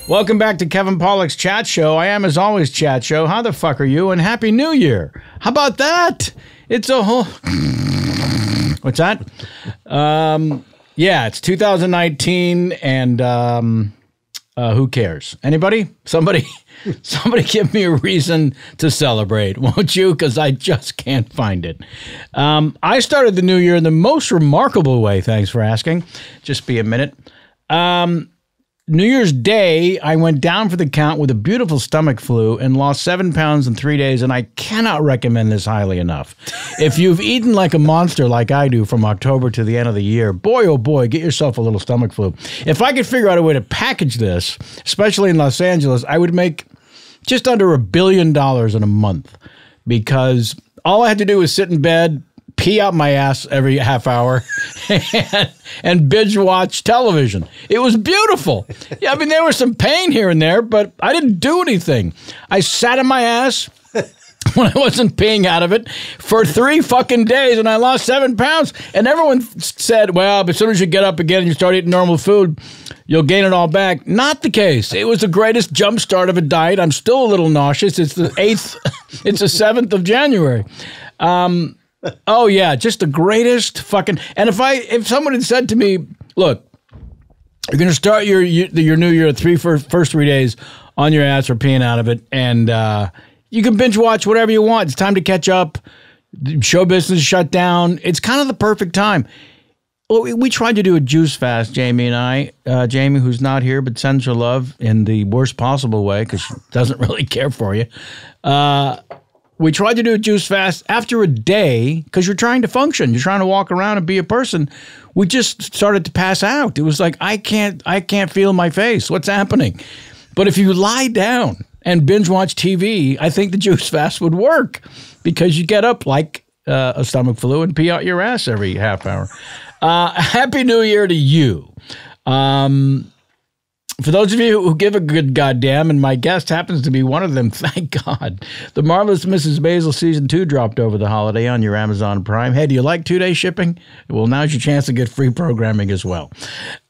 Welcome back to Kevin Pollak's Chat Show. I am, as always, Chat Show. How the fuck are you? And Happy New Year. How about that? It's a whole... What's that? Yeah, it's 2019, and who cares? Anybody? Somebody give me a reason to celebrate, won't you? Because I just can't find it. I started the new year in the most remarkable way, thanks for asking. Just be a minute. New Year's Day, I went down for the count with a beautiful stomach flu and lost 7 pounds in 3 days, and I cannot recommend this highly enough. If you've eaten like a monster like I do from October to the end of the year, boy, oh boy, get yourself a little stomach flu. If I could figure out a way to package this, especially in Los Angeles, I would make just under $1 billion in a month, because all I had to do was sit in bed, pee out my ass every half hour, and binge watch television. It was beautiful. Yeah, I mean, there was some pain here and there, but I didn't do anything. I sat on my ass when I wasn't peeing out of it for 3 fucking days, and I lost 7 pounds. And everyone said, well, as soon as you get up again and you start eating normal food, you'll gain it all back. Not the case. It was the greatest jump start of a diet. I'm still a little nauseous. It's the 7th of January. Oh yeah, just the greatest fucking. And if someone had said to me, look, you're going to start your new year first 3 days on your ass or peeing out of it, and you can binge watch whatever you want. It's time to catch up. Show business shut down. It's kind of the perfect time. Well, we tried to do a juice fast, Jamie and I. Jamie, who's not here but sends her love in the worst possible way because she doesn't really care for you. We tried to do a juice fast after a day because you're trying to function. You're trying to walk around and be a person. We just started to pass out. It was like, I can't feel my face. What's happening? But if you lie down and binge watch TV, I think the juice fast would work because you get up like a stomach flu and pee out your ass every half hour. Happy New Year to you. For those of you who give a good goddamn, and my guest happens to be one of them, thank God. The Marvelous Mrs. Maisel Season 2 dropped over the holiday on your Amazon Prime. Hey, do you like 2-day shipping? Well, now's your chance to get free programming as well.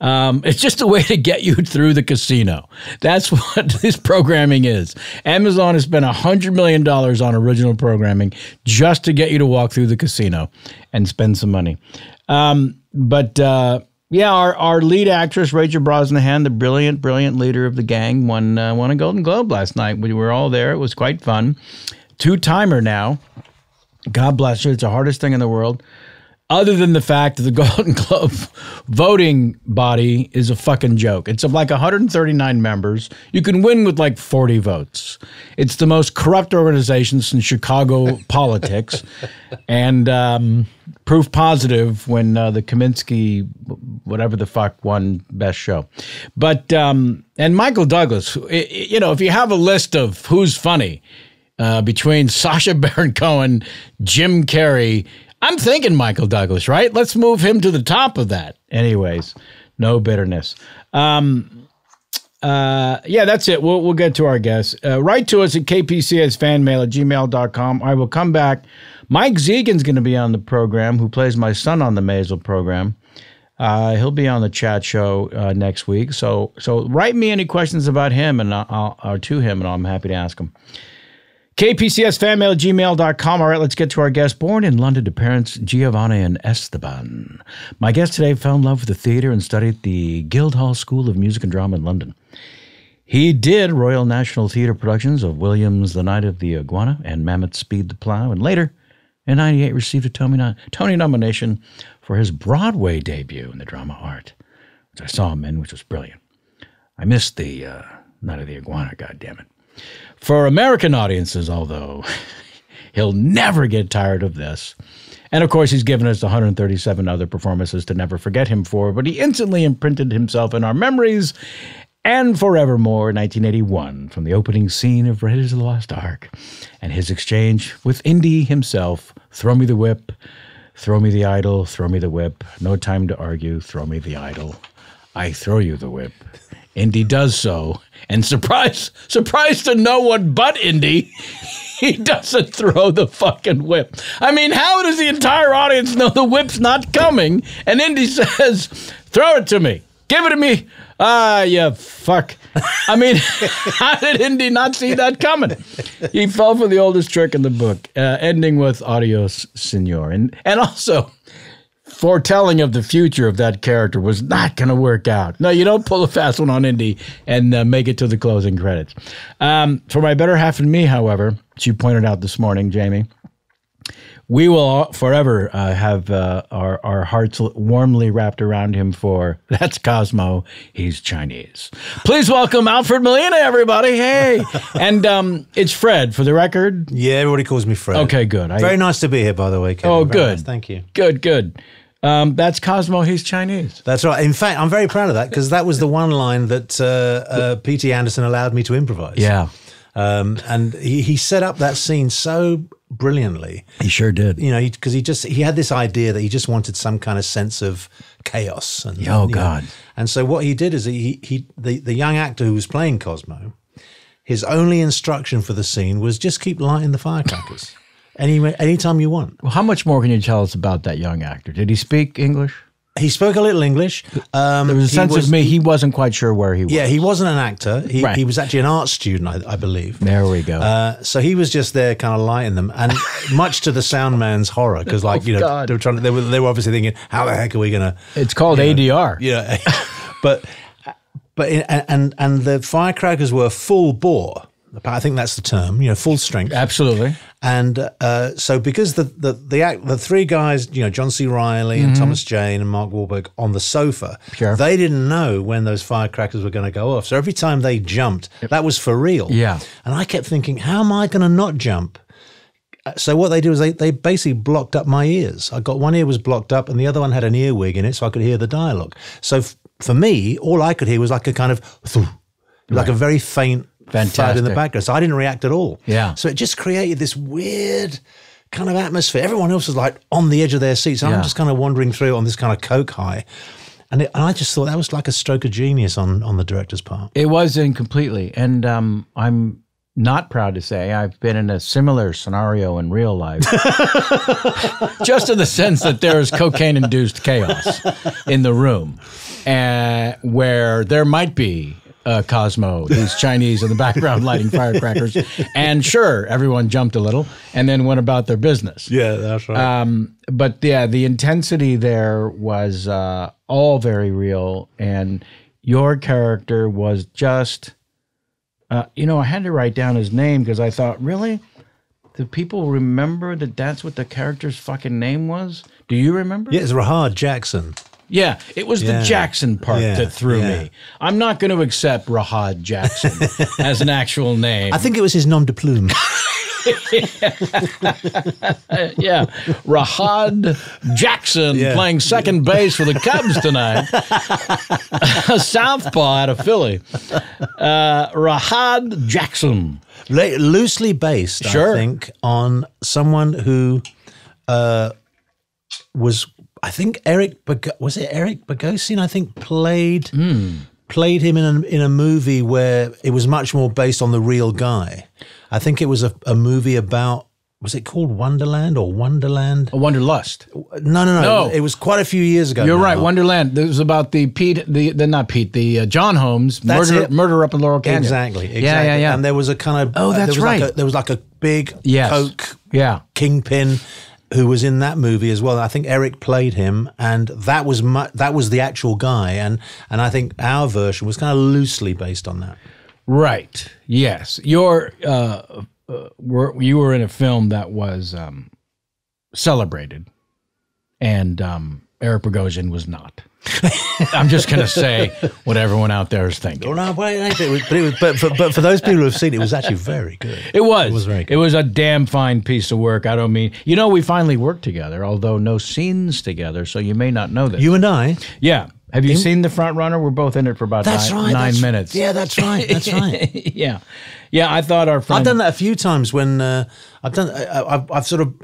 It's just a way to get you through the casino. That's what this programming is. Amazon has spent $100 million on original programming just to get you to walk through the casino and spend some money. Yeah, our lead actress, Rachel Brosnahan, the brilliant leader of the gang, won a Golden Globe last night. We were all there. It was quite fun. 2-timer now. God bless her. It's the hardest thing in the world. Other than the fact that the Golden Globe voting body is a fucking joke. It's like 139 members. You can win with like 40 votes. It's the most corrupt organization since Chicago politics. And proof positive when the Kaminsky, whatever the fuck, won Best Show. But, and Michael Douglas, you know, if you have a list of who's funny between Sacha Baron Cohen, Jim Carrey, I'm thinking Michael Douglas, right? Let's move him to the top of that. Anyways, no bitterness. Yeah, that's it. We'll get to our guests. Write to us at kpcsfanmail@gmail.com. I will come back. Mike Zegan's going to be on the program, who plays my son on the Maisel program. He'll be on the chat show next week. So write me any questions about him or to him, and I'm happy to ask him. KPCSfanmail@gmail.com. All right, let's get to our guest. Born in London to parents Giovanni and Esteban. My guest today fell in love with the theater and studied the Guildhall School of Music and Drama in London. He did Royal National Theatre productions of Williams' The Night of the Iguana and Mammoth Speed the Plow, and later, in '98, received a Tony nomination for his Broadway debut in the drama art, which I saw him in, which was brilliant. I missed the Night of the Iguana, goddammit. For American audiences, although, he'll never get tired of this. And, of course, he's given us 137 other performances to never forget him for, but he instantly imprinted himself in our memories and forevermore in 1981 from the opening scene of Raiders of the Lost Ark and his exchange with Indy himself. Throw me the whip, throw me the idol, throw me the whip. No time to argue, throw me the idol. I throw you the whip. Indy does so, and surprise to no one but Indy, he doesn't throw the fucking whip. I mean, how does the entire audience know the whip's not coming? And Indy says, throw it to me. Give it to me Yeah, fuck. I mean, how did Indy not see that coming? He fell for the oldest trick in the book, ending with adios, senor. And also, foretelling of the future of that character was not going to work out. No, you don't pull a fast one on Indy and make it to the closing credits. For my better half and me, however, as you pointed out this morning, Jamie, we will forever have our hearts warmly wrapped around him for, that's Cosmo, he's Chinese. Please welcome Alfred Molina, everybody. Hey. And it's Fred, for the record. Yeah, everybody calls me Fred. Okay, good. Very nice to be here, by the way, Kevin. Oh, Very good. nice. Thank you. Good. That's Cosmo, he's Chinese. That's right. In fact, I'm very proud of that because that was the one line that P.T. Anderson allowed me to improvise. Yeah. And he set up that scene so brilliantly. He sure did. You know, because he had this idea that he just wanted some kind of sense of chaos. And, oh, God. know. And so what he did is the young actor who was playing Cosmo, his only instruction for the scene was just keep lighting the firecrackers anytime you want. Well, how much more can you tell us about that young actor? Did he speak English? He spoke a little English. There was a sense of me, he wasn't quite sure where he was. Yeah, he wasn't an actor. Right. He was actually an art student, I believe. There we go. So he was just there kind of lighting them. And much to the sound man's horror, because they were trying they were obviously thinking, how the heck are we going to... It's called ADR. Yeah. but the firecrackers were full bore. I think that's the term, full strength. Absolutely. And so because the three guys, John C. Reilly and Thomas Jane and Mark Wahlberg on the sofa, they didn't know when those firecrackers were going to go off. So every time they jumped, that was for real. Yeah. And I kept thinking, how am I going to not jump? So what they did was they basically blocked up my ears. I got one ear was blocked up and the other one had an earwig in it so I could hear the dialogue. So for me, all I could hear was like a kind of, like a very faint, fantastic in the background. So I didn't react at all. Yeah. So it just created this weird kind of atmosphere. Everyone else was like on the edge of their seats. And I'm just kind of wandering through on this kind of coke high. And I just thought that was like a stroke of genius on the director's part. It was completely. And I'm not proud to say I've been in a similar scenario in real life. Just in the sense that there is cocaine-induced chaos in the room where there might be Cosmo, these Chinese in the background lighting firecrackers. And sure, everyone jumped a little and then went about their business. Yeah, that's right. But yeah, the intensity there was all very real. And your character was just, I had to write down his name because I thought, really? Do people remember that that's what the character's fucking name was? Do you remember? Yeah, it's Rahad Jackson. Yeah, it was the Jackson part that threw me. I'm not going to accept Rahad Jackson as an actual name. I think it was his nom de plume. Yeah, Rahad Jackson playing second base for the Cubs tonight. A southpaw out of Philly. Rahad Jackson. Loosely based, I think, on someone who was... I think Eric Bogosian, I think, played him in a movie where it was much more based on the real guy. I think it was a movie about, was it called Wonderland or Wonderland? A Wanderlust. No. It was quite a few years ago. You're right, Wonderland. It was about the John Holmes murder up in Laurel Canyon. Exactly. Yeah. And there was a kind of there was like a big coke kingpin who was in that movie as well. I think Eric played him, and that was the actual guy, and I think our version was kind of loosely based on that. Right. Yes. You were in a film that was celebrated, and Eric Bogosian was not. I'm just going to say what everyone out there is thinking. Well, no, but for those people who have seen it, it was actually very good. It was. It was very good. It was a damn fine piece of work. I don't mean... we finally worked together, although no scenes together, so you may not know this. You and I? Yeah. Have you seen The Front Runner? We're both in it for about nine minutes. Yeah, that's right. That's right. Yeah. Yeah, I thought our friend... I've done that a few times when I've sort of,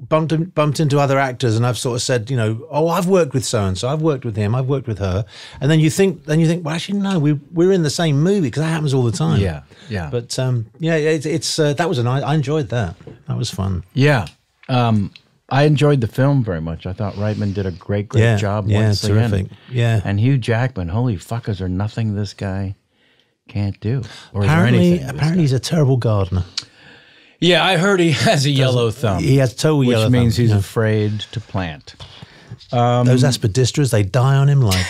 bumped into other actors, and I've sort of said, I've worked with so and so, I've worked with him, I've worked with her, and then you think, well, actually, no, we're in the same movie, because that happens all the time. Yeah. But it's that was I enjoyed that. That was fun. Yeah. I enjoyed the film very much. I thought Reitman did a great job. Yeah, terrific. Yeah, and Hugh Jackman. Holy fuck! Is there nothing this guy can't do? Or apparently he's a terrible gardener. Yeah, I heard he has a yellow thumb. He has total yellow thumb. Which means he's afraid to plant. Those aspidistras, they die on him like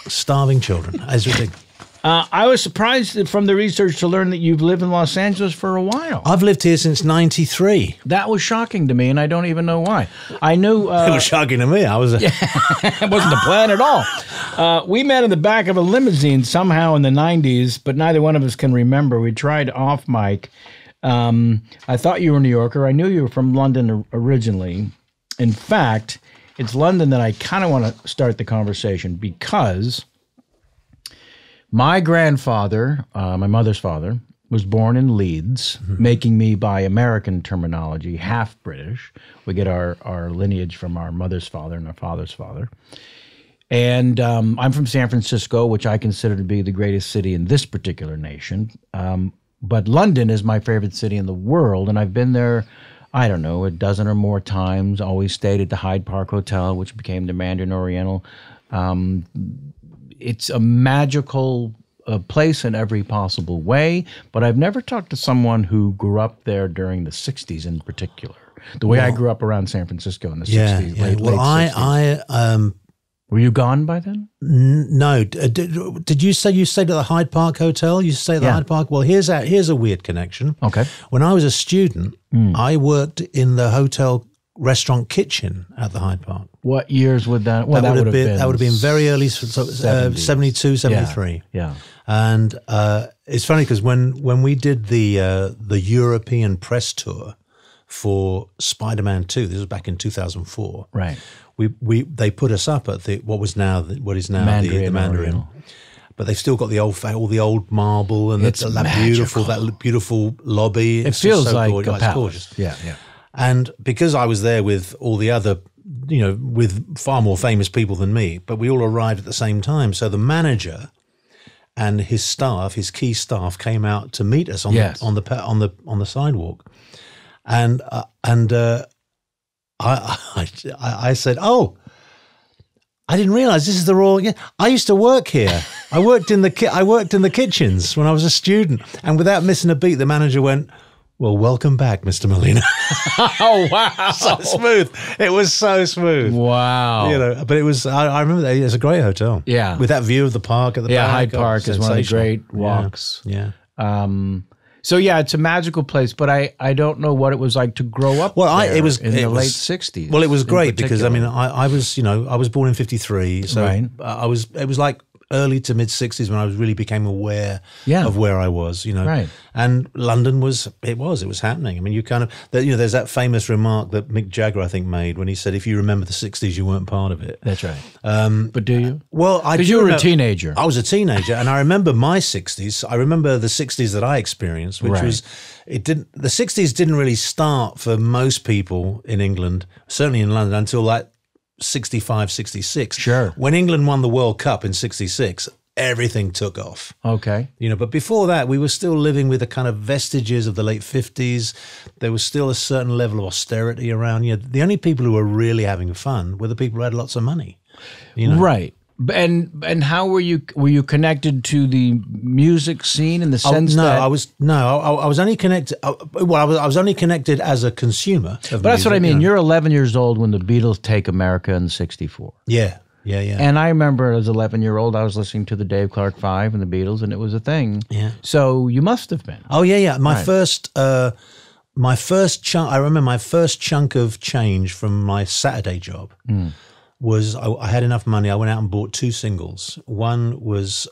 starving children. It's ridiculous. I was surprised from the research to learn that you've lived in Los Angeles for a while. I've lived here since '93. That was shocking to me, and I don't even know why. I knew... it was shocking to me. It wasn't the plan at all. We met in the back of a limousine somehow in the 90s, but neither one of us can remember. We tried off mic. I thought you were a New Yorker. I knew you were from London originally. In fact, it's London that I kind of want to start the conversation because... my grandfather, my mother's father, was born in Leeds, making me, by American terminology, half British. We get our lineage from our mother's father and our father's father. And I'm from San Francisco, which I consider to be the greatest city in this particular nation. But London is my favorite city in the world, and I've been there, I don't know, a dozen or more times. Always stayed at the Hyde Park Hotel, which became the Mandarin Oriental. It's a magical place in every possible way, but I've never talked to someone who grew up there during the 60s in particular. The way I grew up around San Francisco in the 60s, late 60s. Were you gone by then? No. Did you say you stayed at the Hyde Park Hotel? You stayed at the Hyde Park? Well, here's a weird connection. Okay. When I was a student, I worked in the hotel restaurant kitchen at the Hyde Park. What years would that? Well, that would have been very early, 72, 73. Yeah. And it's funny because when we did the European press tour for Spider-Man 2, this was back in 2004. Right. They put us up at what is now the Mandarin. But they've still got all the old marble and that beautiful lobby. It feels like a palace. It's gorgeous. Yeah. And because I was there with all the other, with far more famous people than me, but we all arrived at the same time. So the manager and his staff, his key staff, came out to meet us on the sidewalk, and I said, "Oh, I didn't realize this is the Royal. I used to work here. I worked in the kitchens when I was a student." And without missing a beat, the manager went, "Well, welcome back, Mr. Molina." Oh, wow. So smooth. It was so smooth. Wow. But it was, I remember that. It's a great hotel. Yeah. With that view of the park at the back. Yeah, Hyde Park is one of the great walks. Yeah. So, it's a magical place, but I don't know what it was like to grow up there in the late 60s. Well, it was great because, I was born in 53. So it was like early to mid 60s when I really became aware of where I was, Right. And London was happening. I mean, there's that famous remark that Mick Jagger, I think, made when he said, if you remember the 60s, you weren't part of it. That's right. But do you? Well, because you were a teenager. I was a teenager, and I remember my 60s. I remember the 60s that I experienced, which was, the 60s didn't really start for most people in England, certainly in London, until like 65, 66. Sure. When England won the World Cup in 66, everything took off. Okay. But before that, we were still living with the kind of vestiges of the late 50s. There was still a certain level of austerity around. The only people who were really having fun were the people who had lots of money. Right. And how were you connected to the music scene in the sense that I was only connected. I was only connected as a consumer. But that's what I mean. You're 11 years old when the Beatles take America in '64. Yeah. And I remember as an 11-year-old, I was listening to the Dave Clark 5 and the Beatles, and it was a thing. Yeah. So you must have been. Oh yeah. My first chunk. I remember my first chunk of change from my Saturday job. Was I had enough money. I went out and bought 2 singles. One was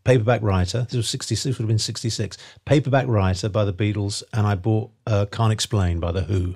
Paperback Writer. This was 66. Would have been 66. Paperback Writer by the Beatles, and I bought Can't Explain by the Who.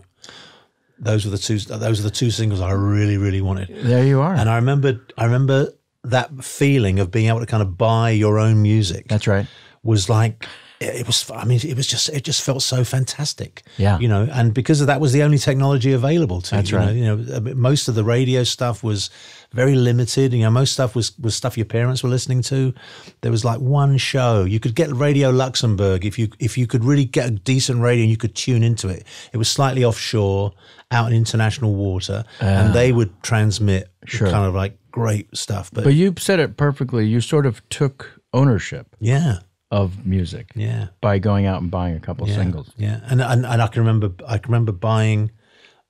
Those were the two singles I really, really wanted. There you are. And I remember that feeling of being able to kind of buy your own music. That's right. Was like it was, I mean, it just felt so fantastic. Yeah. You know, and because of that was the only technology available to That's you. right. You know, most of the radio stuff was very limited. You know, most stuff was stuff your parents were listening to. There was like one show. You could get Radio Luxembourg if you could really get a decent radio and you could tune into it. It was slightly offshore, out in international water, and they would transmit kind of like great stuff. But you said it perfectly. You sort of took ownership. Yeah. Of music, by going out and buying a couple singles, and I can remember buying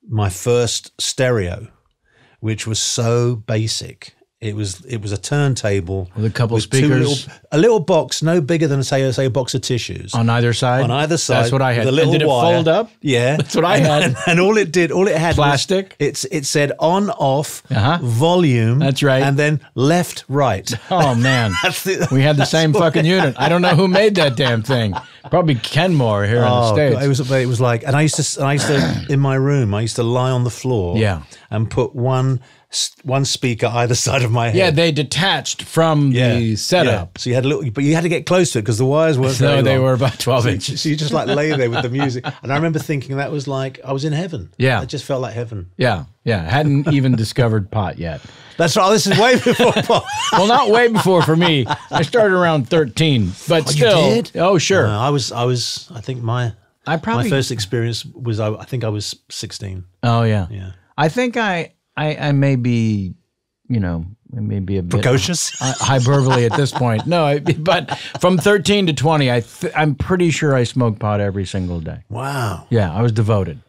my first stereo, which was so basic. It was a turntable with a couple speakers, a little box no bigger than say a box of tissues on either side. On either side, that's what I had. With a little and did wire. It fold up? Yeah, that's what I had. And all it had plastic. It said on, off, volume. That's right. And then left, right. Oh man, we had the same fucking unit. I don't know who made that damn thing. Probably Kenmore here in the States. God, it was like, and I used to in my room. I used to lie on the floor. And put one speaker either side of my head. Yeah, they detached from the setup. Yeah. So you had a little, but you had to get close to it because the wires weren't very long. They were about 12 inches. So you just like lay there with the music. And I remember thinking that was like, I was in heaven. Yeah. It just felt like heaven. Yeah. Hadn't even discovered pot yet. That's right. This is way before pot. Well, not way before for me. I started around 13, but still. You did? Oh, sure. I think my first experience was, I think I was 16. Oh, yeah. Yeah. I think I may be, maybe a bit precocious, hyperbole at this point. No, but from 13 to 20, I'm pretty sure I smoked pot every single day. Wow. Yeah, I was devoted.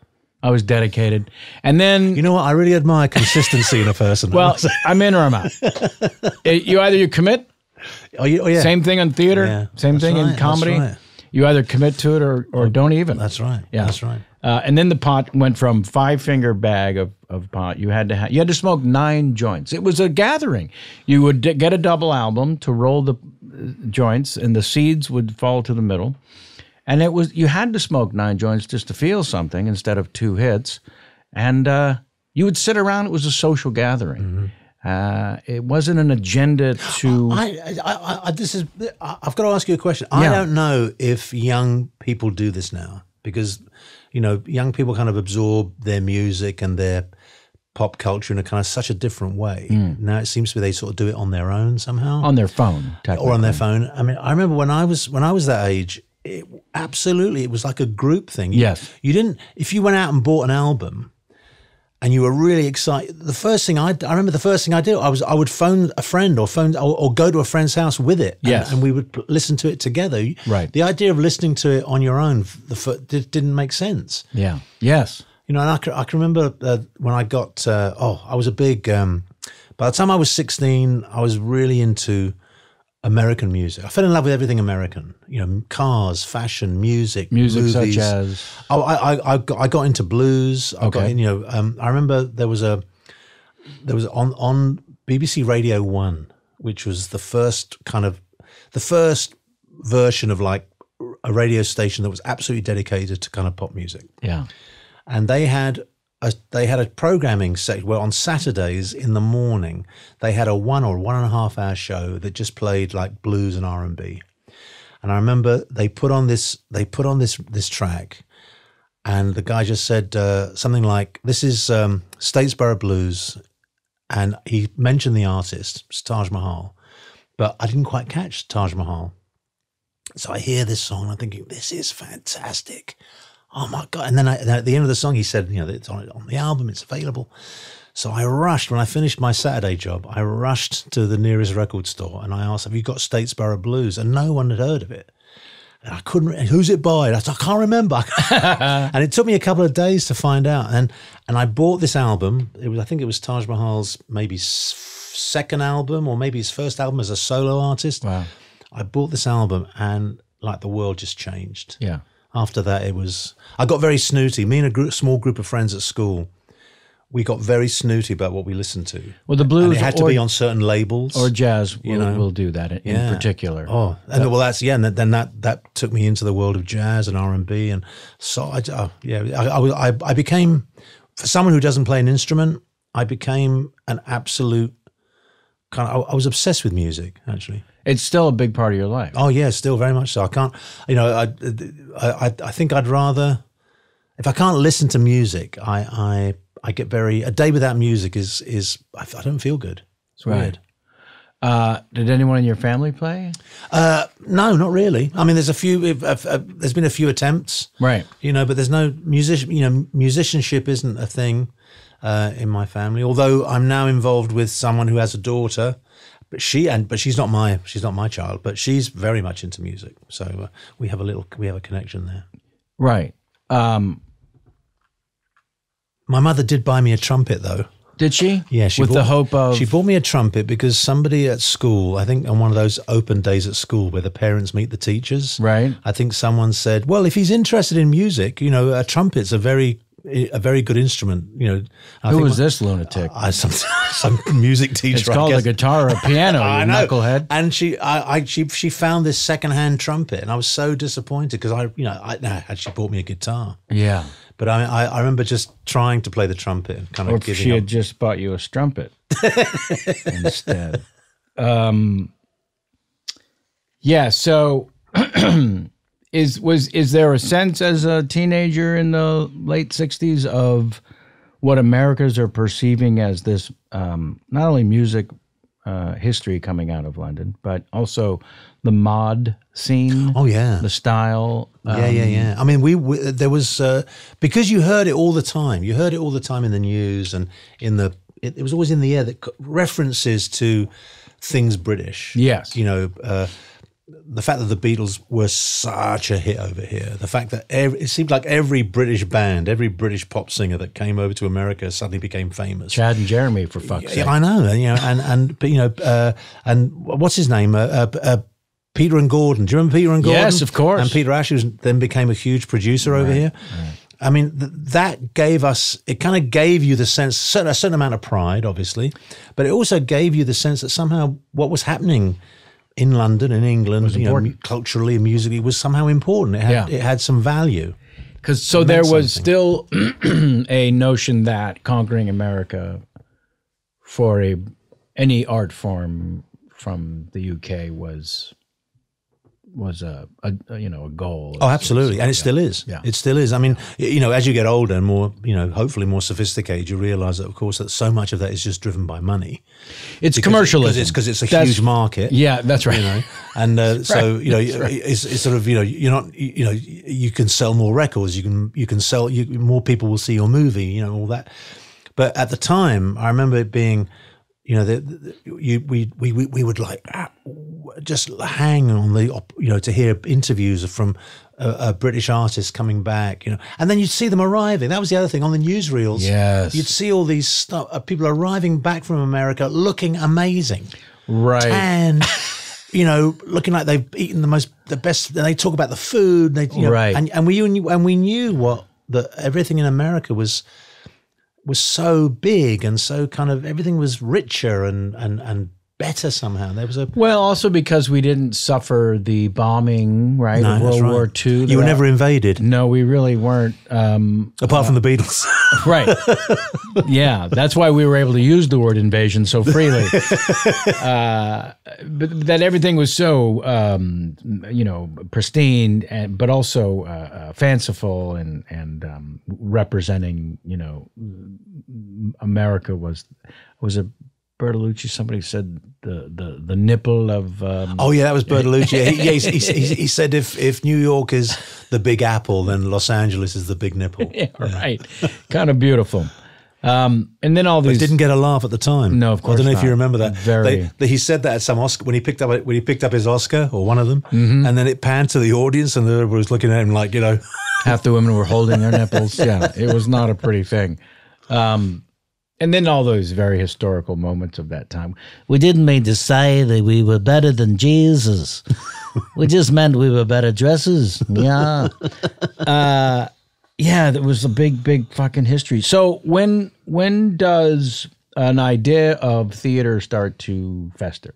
I was dedicated. And then... You know what? I really admire consistency in a person. Well, I'm in or I'm out. You commit. Same thing in theater. Yeah, same thing in comedy. That's right. You either commit to it or don't even. That's right. Yeah. That's right. And then the pot went from 5-finger bag of pot. You had to smoke 9 joints. It was a gathering. You would get a double album to roll the joints, and the seeds would fall to the middle. And you had to smoke 9 joints just to feel something instead of 2 hits. And you would sit around. It was a social gathering. Mm-hmm. It wasn't an agenda to. I've got to ask you a question. I don't know if young people do this now because, young people kind of absorb their music and their pop culture in a kind of such a different way. Now it seems to be they sort of do it on their own somehow, on their phone, or on their phone. I mean, I remember when I was that age. It was like a group thing. Yes. You didn't, if you went out and bought an album and you were really excited, the first thing I remember the first thing I did, I would phone a friend or go to a friend's house with it. Yes. And we would listen to it together. Right. The idea of listening to it on your own didn't make sense. Yeah. Yes. And I can remember when I got, I was a big, by the time I was 16, I was really into American music. I fell in love with everything American. Cars, fashion, music movies. Such as. I got into blues. I remember there was on BBC Radio 1, which was the first version of like a radio station that was absolutely dedicated to kind of pop music. Yeah, and they had a programming section where on Saturdays in the morning they had a 1 or 1.5 hour show that just played like blues and R&B. And I remember they put on this track, and the guy just said something like, "This is Statesboro Blues," and he mentioned the artist, it's Taj Mahal, but I didn't quite catch Taj Mahal. So I hear this song, and I'm thinking, this is fantastic. Oh my God. And then at the end of the song, he said, it's on the album, it's available. So I rushed, when I finished my Saturday job, I rushed to the nearest record store and I asked, have you got Statesboro Blues? And no one had heard of it. And I couldn't, who's it by? And I said, I can't remember. And it took me a couple of days to find out. And I bought this album. I think it was Taj Mahal's maybe second album or maybe his first album as a solo artist. Wow. I bought this album and like the world just changed. Yeah. After that, I got very snooty. Me and a small group of friends at school, we got very snooty about what we listened to. Well, the blues and it had to be on certain labels. Or jazz will do that in particular. Oh, and well, that's, and then that took me into the world of jazz and R&B. And so, I became, for someone who doesn't play an instrument, I became an absolute I was obsessed with music, actually. It's still a big part of your life. Oh yeah, still very much so. I can't, I think I'd rather, if I can't listen to music, I get a day without music is I don't feel good. It's weird. Did anyone in your family play? No, not really. I mean, there's been a few attempts, right? But there's no musicianship isn't a thing in my family. Although I'm now involved with someone who has a daughter, but she's not my child, but she's very much into music. So we have a connection there, right? My mother did buy me a trumpet, though. Did she? Yeah, she bought me a trumpet because somebody at school, I think on one of those open days at school where the parents meet the teachers, right? I think someone said, "Well, if he's interested in music, a trumpet's a very good instrument." Who was this lunatic? Some music teacher. It's called a guitar or a piano. You knucklehead. And she found this secondhand trumpet, and I was so disappointed because had she bought me a guitar. Yeah. But I remember just trying to play the trumpet and kind of giving up. She had just bought you a strumpet instead. Yeah. So, is there a sense as a teenager in the late '60s of what Americans are perceiving as this not only music history coming out of London, but also the mod scene? Oh yeah, the style. Yeah. I mean, there was because you heard it all the time. You heard it all the time in the news and it was always in the air that references to things British. Yes, the fact that the Beatles were such a hit over here, the fact that it seemed like every British band, every British pop singer that came over to America suddenly became famous. Chad and Jeremy, for fuck's sake. I know, and what's his name? Peter and Gordon. Do you remember Peter and Gordon? Yes, of course. And Peter Ashe then became a huge producer over here. Right. I mean, that gave us, it kind of gave you the sense, a certain amount of pride, obviously, but it also gave you the sense that somehow what was happening in London, in England, culturally and musically was somehow important. It had some value. Because there was still a notion that conquering America for any art form from the UK was a goal. Oh, absolutely, and it still is. Yeah. It still is. I mean, as you get older and more, hopefully more sophisticated, you realize that, of course, that so much of that is just driven by money. It's commercialism because it's a huge market. Yeah, that's right. And so right. it's sort of you're not you can sell more records, you can sell more people will see your movie, all that. But at the time, I remember it being. We would just hang on to hear interviews from a British artist coming back, and then you'd see them arriving. That was the other thing on the newsreels. Yes, you'd see all these people arriving back from America, looking amazing, right? And looking like they've eaten the best. They talk about the food, right? And we knew that everything in America was so big and so kind of everything was richer and better somehow. There was also because we didn't suffer the bombing, right? No, of World War II. You were never invaded. No, we really weren't. Apart from the Beatles. Right. Yeah, that's why we were able to use the word invasion so freely. But that everything was so, pristine, but also fanciful and representing, America was a Bertolucci. Somebody said the nipple of. Oh yeah, that was Bertolucci. He said if New York is the Big Apple, then Los Angeles is the Big Nipple. Yeah, right. Kind of beautiful. And then all these. But didn't get a laugh at the time. No, of course. I don't know not. if you remember that. He said that at some Oscar when he picked up his Oscar or one of them, and then it panned to the audience and everybody was looking at him like half the women were holding their nipples. Yeah, it was not a pretty thing. And then all those very historical moments of that time. We didn't mean to say that we were better than Jesus. We just meant we were better dressers. Yeah. Yeah, that was a big fucking history. So when does an idea of theater start to fester?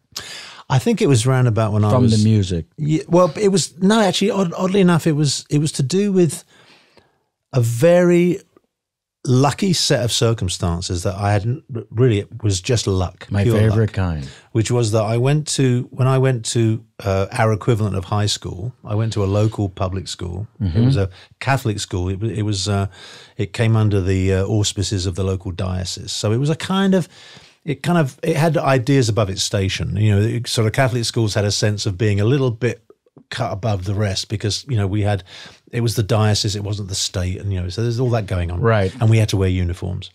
I think it was round about when From the music. Yeah, well, it was, no, actually, oddly enough, it was to do with a very lucky set of circumstances that I hadn't really, it was just luck. My favorite kind. Which was that when I went to our equivalent of high school, I went to a local public school. Mm-hmm. It was a Catholic school. It came under the auspices of the local diocese. So it was it had ideas above its station. You know, sort of Catholic schools had a sense of being a little bit cut above the rest because, you know, it was the diocese, it wasn't the state, and, you know, so there's all that going on. Right. And we had to wear uniforms.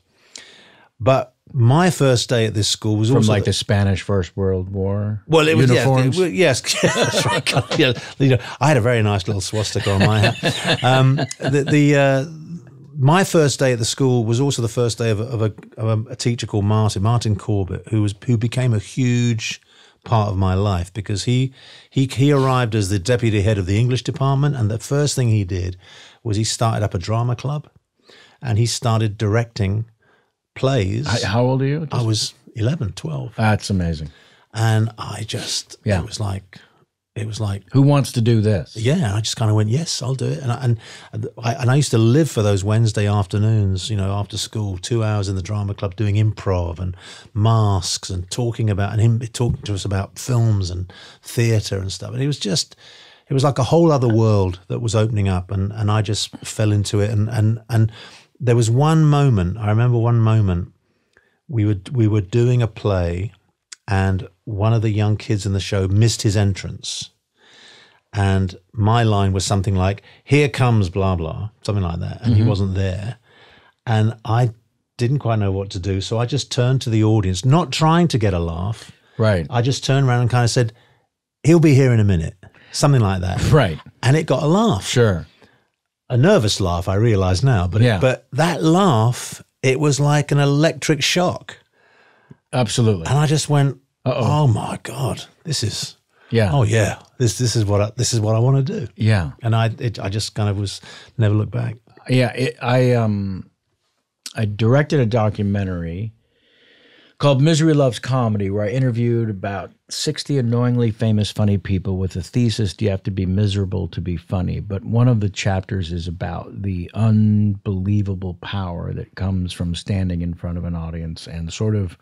But my first day at this school was from also like the Spanish First World War. Well, it was uniforms. Yes, that's right. Yeah, you know, I had a very nice little swastika on my hat. My first day at the school was also the first day of a teacher called Martin Corbett, who became a huge part of my life because he arrived as the deputy head of the English department, and the first thing he did was he started up a drama club, and he started directing plays. How old are you? I was 11, 12. That's amazing. And I just, it was like, who wants to do this? Yeah, I just kind of went, yes, I'll do it. And I used to live for those Wednesday afternoons, you know, after school, 2 hours in the drama club doing improv and masks and talking about, and him talking to us about films and theatre and stuff. And it was like a whole other world that was opening up, and I just fell into it. And there was one moment, I remember one moment, we were doing a play, and one of the young kids in the show missed his entrance. And my line was something like, "Here comes blah, blah," something like that. And he wasn't there. And I didn't quite know what to do. So I just turned to the audience, not trying to get a laugh. Right. I just turned around and kind of said, "He'll be here in a minute." Something like that. Right. And it got a laugh. Sure. A nervous laugh, I realize now. But that laugh, it was like an electric shock. Absolutely. And I just went, oh my God, this is, this is what I want to do. Yeah. And I just kind of was never looked back. Yeah. I directed a documentary called Misery Loves Comedy, where I interviewed about 60 annoyingly famous funny people with the thesis, do you have to be miserable to be funny? But one of the chapters is about the unbelievable power that comes from standing in front of an audience and sort of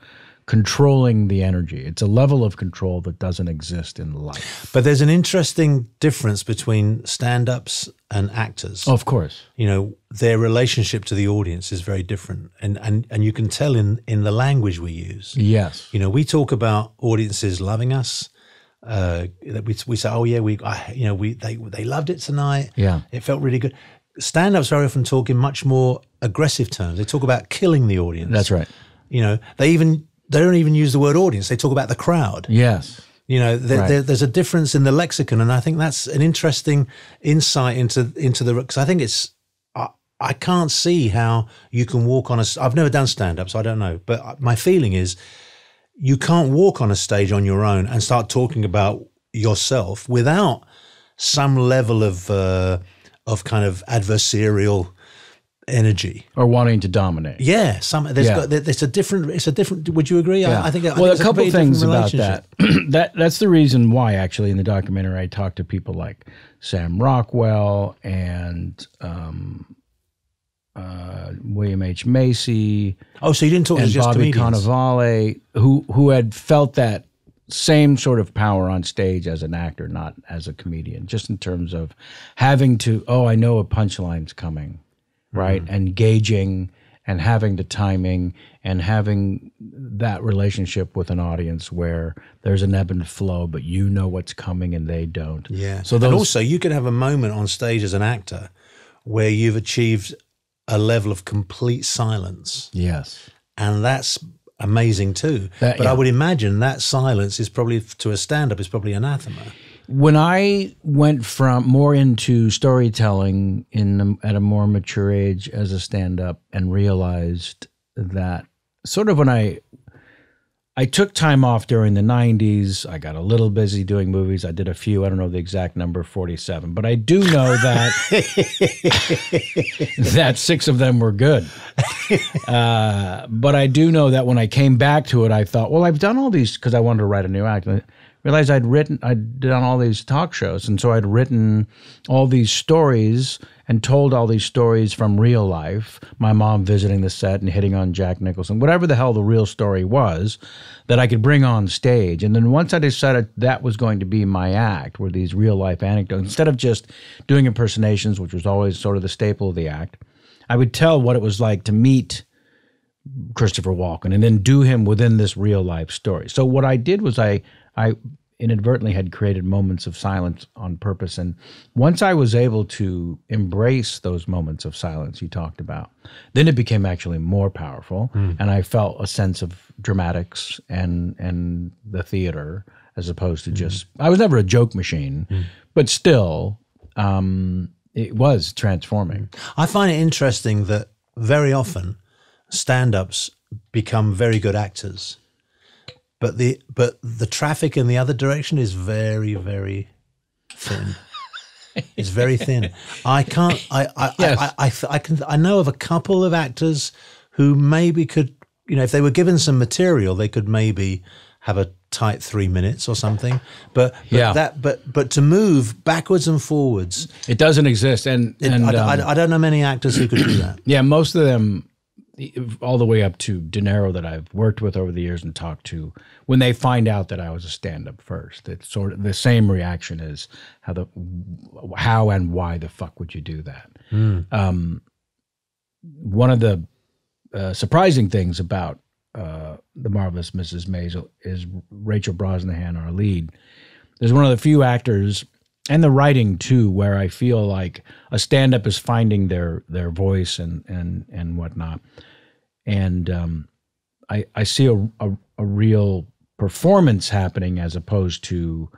controlling the energy. It's a level of control that doesn't exist in life. But there's an interesting difference between stand-ups and actors. Of course. You know, their relationship to the audience is very different. And you can tell in the language we use. Yes. You know, we talk about audiences loving us. That we say, oh yeah, they loved it tonight. Yeah. It felt really good. Stand-ups very often talk in much more aggressive terms. They talk about killing the audience. That's right. You know, they don't even use the word audience. They talk about the crowd. Yes. You know, there's a difference in the lexicon, and I think that's an interesting insight into the, because I think I can't see how you can walk on I've never done stand-up, so I don't know, but my feeling is you can't walk on a stage on your own and start talking about yourself without some level of kind of adversarial energy or wanting to dominate. Yeah, it's a different. Would you agree? Yeah. I think. Well, a couple things about that. That's the reason why, actually, in the documentary, I talked to people like Sam Rockwell and William H. Macy. Oh, so you didn't talk to just Bobby comedians? Cannavale, who had felt that same sort of power on stage as an actor, not as a comedian, just in terms of having to. Oh, I know a punchline's coming. Right. And gauging and having the timing and having that relationship with an audience where there's an ebb and flow, but you know what's coming and they don't. Yeah. So and also you could have a moment on stage as an actor where you've achieved a level of complete silence. Yes. And that's amazing too. But I would imagine that silence is probably, to a stand-up, is probably anathema. When I went from more into storytelling at a more mature age as a stand-up and realized that sort of when I took time off during the 90s, I got a little busy doing movies. I did a few, I don't know the exact number, 47. But I do know that that 6 of them were good. But I do know that when I came back to it, I thought, well, I've done all these, because I wanted to write a new act. realized I'd done all these talk shows, and so I'd written all these stories and told all these stories from real life, my mom visiting the set and hitting on Jack Nicholson, whatever the hell the real story was, that I could bring on stage. And then once I decided that was going to be my act, were these real life anecdotes, instead of just doing impersonations, which was always sort of the staple of the act, I would tell what it was like to meet Christopher Walken and then do him within this real life story. So what I did was I inadvertently had created moments of silence on purpose. And once I was able to embrace those moments of silence you talked about, then it became actually more powerful. And I felt a sense of dramatics and the theater, as opposed to just, I was never a joke machine, but still, it was transforming. I find it interesting that very often stand-ups become very good actors. But the traffic in the other direction is very, very thin. It's very thin. I know of a couple of actors who maybe could, if they were given some material, they could maybe have a tight 3 minutes or something. But to move backwards and forwards, it doesn't exist. I don't know many actors who could do that. Yeah, most of them, all the way up to De Niro that I've worked with over the years and talked to, when they find out that I was a stand-up first, it's sort of the same reaction as how and why the fuck would you do that? One of the surprising things about The Marvelous Mrs. Maisel is Rachel Brosnahan, our lead. There's one of the few actors, and the writing too, where I feel like a stand-up is finding their voice and whatnot. And I see a real performance happening as opposed to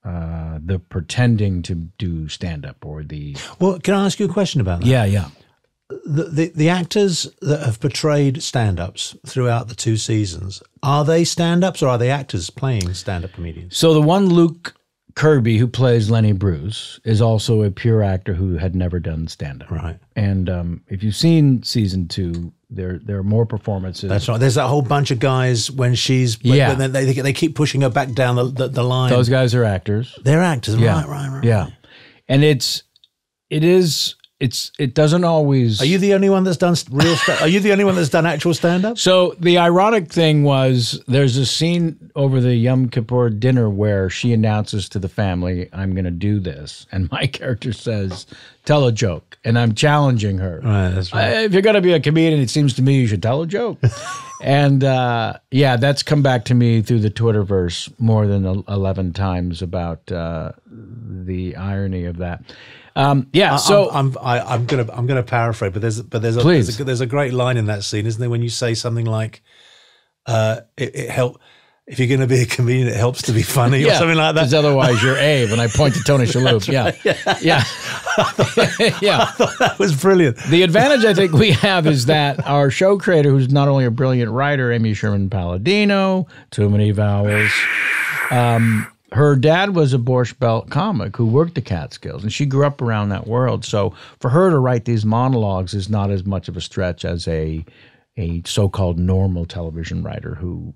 the pretending to do stand-up or the... Well, can I ask you a question about that? Yeah. The actors that have portrayed stand-ups throughout the 2 seasons, are they stand-ups or are they actors playing stand-up comedians? So the one Luke Kirby, who plays Lenny Bruce, is also a pure actor who had never done stand-up. Right. And if you've seen season 2, there are more performances. That's right. There's that whole bunch of guys when she's... Yeah. When they keep pushing her back down the line. Those guys are actors. They're actors. Yeah. Right. Yeah. And it doesn't always... Are you the only one that's done real stand? Are you the only one that's done actual stand-up? So the ironic thing was there's a scene over the Yom Kippur dinner where she announces to the family, I'm going to do this. And my character says, tell a joke. And I'm challenging her. Right, that's right. If you're going to be a comedian, it seems to me you should tell a joke. And that's come back to me through the Twitterverse more than 11 times about the irony of that. I'm gonna paraphrase, but there's a great line in that scene, isn't there? When you say something like, "It help if you're going to be a comedian, it helps to be funny," or something like that. Because otherwise, you're Abe, and I point to Tony Shalhoub. Right. Yeah. I thought that was brilliant. The advantage I think we have is that our show creator, who's not only a brilliant writer, Amy Sherman Palladino, too many vowels. Her dad was a Borscht Belt comic who worked the Catskills, and she grew up around that world. So for her to write these monologues is not as much of a stretch as a so-called normal television writer who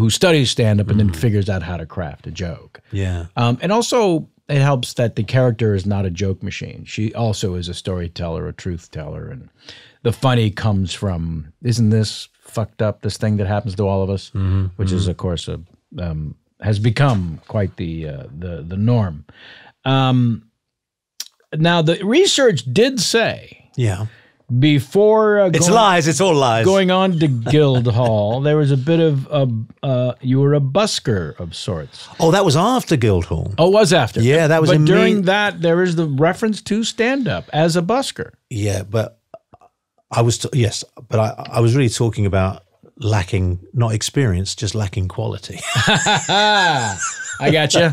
studies stand-up and then figures out how to craft a joke. Yeah. And also it helps that the character is not a joke machine. She also is a storyteller, a truth teller, and the funny comes from, isn't this fucked up, this thing that happens to all of us, which is, of course, has become quite the norm. Now, the research did say, before it's lies, it's all lies. Going on to Guildhall, there was a bit of you were a busker of sorts. Oh, that was after Guildhall. Oh, it was after. Yeah, that was. But during that, there is the reference to stand-up as a busker. Yeah, but I was I was really talking about lacking, not experience, just lacking quality. I got you.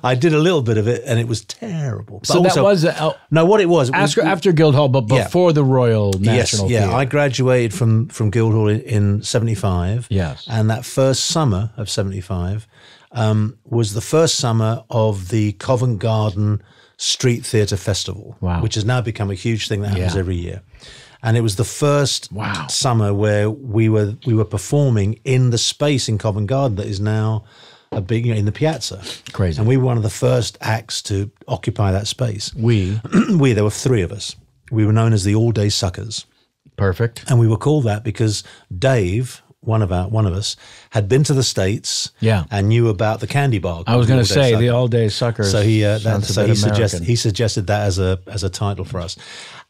I did a little bit of it, and it was terrible. But so also, that was no. What it was after Guildhall, but before the Royal National Theatre. I graduated from Guildhall in 75. Yes, and that first summer of 75 was the first summer of the Covent Garden Street Theatre Festival, which has now become a huge thing that happens every year. And it was the first summer where we were performing in the space in Covent Garden that is now a big, in the piazza. Crazy. And we were one of the first acts to occupy that space. There were 3 of us. We were known as the All Day Suckers. Perfect. And we were called that because Dave, one of us, had been to the States and knew about the candy bar. I was going to say the All Day Suckers. So he suggested that as a title for us.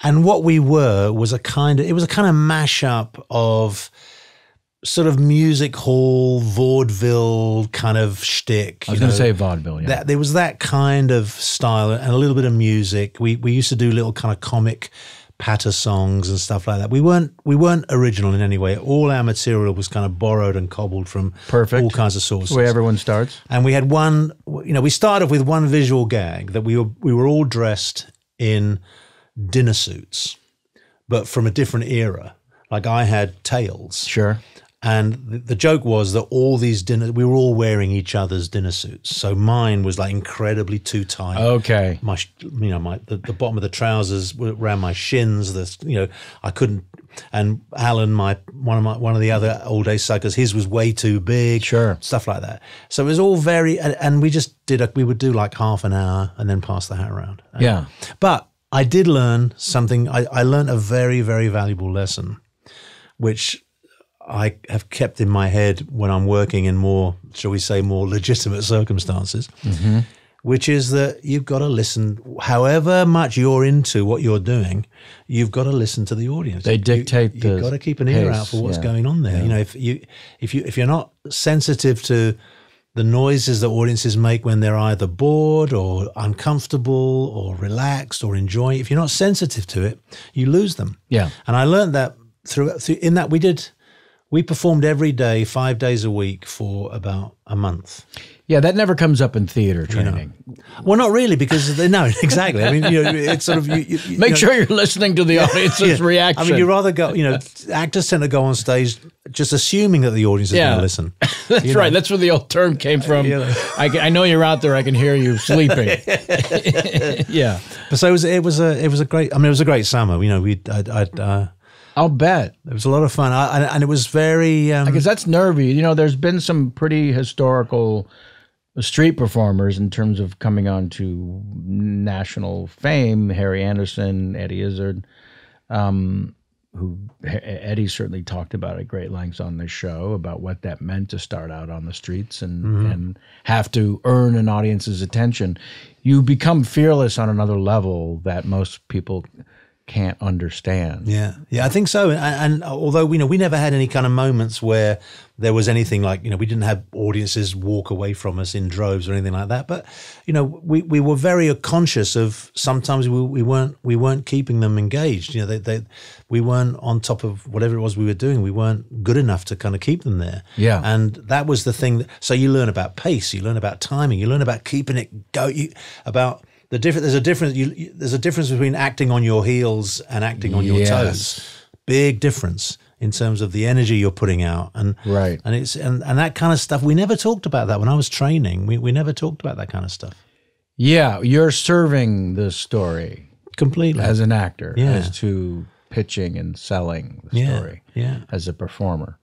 And what we were was a kind of mashup of sort of music hall, vaudeville kind of shtick. I was going to say vaudeville, yeah. There was that kind of style and a little bit of music. We used to do little kind of comic patter songs and stuff like that. We weren't original in any way. All our material was kind of borrowed and cobbled from all kinds of sources. The way everyone starts. And we had we started with one visual gag that we were all dressed in dinner suits, but from a different era. Like I had tails. Sure. And the joke was that we were all wearing each other's dinner suits. So mine was like incredibly too tight. Okay. The bottom of the trousers were around my shins. I couldn't. And Alan, one of the other All Day Suckers, his was way too big. Sure. Stuff like that. So it was all very, and we just we would do like half an hour and then pass the hat around. Yeah. But I did learn something. I learned a very, very valuable lesson, which I have kept in my head when I'm working in more, shall we say, more legitimate circumstances, which is that you've got to listen, however much you're into what you're doing, you've got to listen to the audience. They dictate you've got to keep an ear out for what's going on there. Yeah. If you're not sensitive to the noises that audiences make when they're either bored or uncomfortable or relaxed or enjoying, if you're not sensitive to it, you lose them. Yeah. And I learned that in that we performed every day, 5 days a week for about a month. Yeah, that never comes up in theater training. Well, not really, because no, exactly. I mean, it's sort of you make sure you're listening to the audience's reaction. I mean, you rather go. Actors tend to go on stage just assuming that the audience is going to listen. That's right. That's where the old term came from. I know you're out there. I can hear you sleeping. Yeah. So it was a great. I mean, it was a great summer. I'll bet. It was a lot of fun. And it was very... I guess that's nervy. There's been some pretty historical street performers in terms of coming on to national fame. Harry Anderson, Eddie Izzard, who Eddie certainly talked about at great lengths on this show about what that meant to start out on the streets and have to earn an audience's attention. You become fearless on another level that most people can't understand. Yeah, I think so. And although we never had any kind of moments where there was anything like, we didn't have audiences walk away from us in droves or anything like that. But we were very conscious of sometimes we weren't keeping them engaged. We weren't on top of whatever it was we were doing. We weren't good enough to kind of keep them there. Yeah, and that was the thing. So you learn about pace, you learn about timing, you learn about keeping it going. There's a difference between acting on your heels and acting on your toes. Big difference in terms of the energy you're putting out, and that kind of stuff. We never talked about that when I was training. We never talked about that kind of stuff. Yeah, you're serving the story completely as an actor, as to pitching and selling the story. As a performer.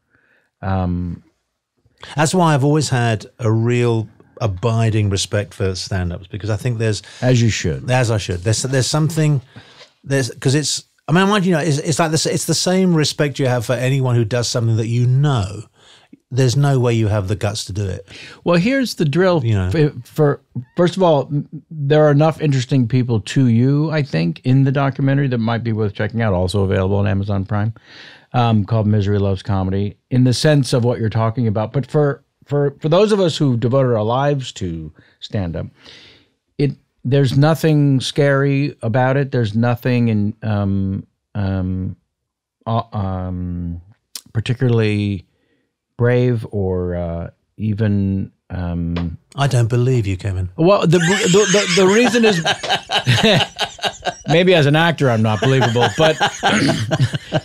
That's why I've always had a real abiding respect for stand-ups, because I think there's as you should, as I should. There's something because it's. I mean, mind you, it's like this. It's the same respect you have for anyone who does something that there's no way you have the guts to do it. Well, here's the drill. For first of all, there are enough interesting people to you, I think, in the documentary that might be worth checking out. Also available on Amazon Prime, called "Misery Loves Comedy." In the sense of what you're talking about, but for those of us who devoted our lives to stand-up, there's nothing scary about it. There's nothing particularly brave or even. I don't believe you, Kevin. Well, the reason is maybe as an actor I'm not believable, but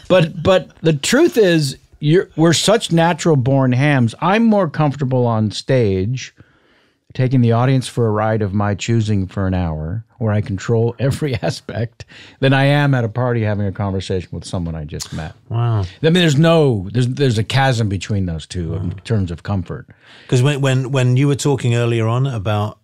the truth is. We're such natural born hams. I'm more comfortable on stage taking the audience for a ride of my choosing for an hour, where I control every aspect, than I am at a party having a conversation with someone I just met. Wow. I mean, there's a chasm between those two in terms of comfort. Because when you were talking earlier on about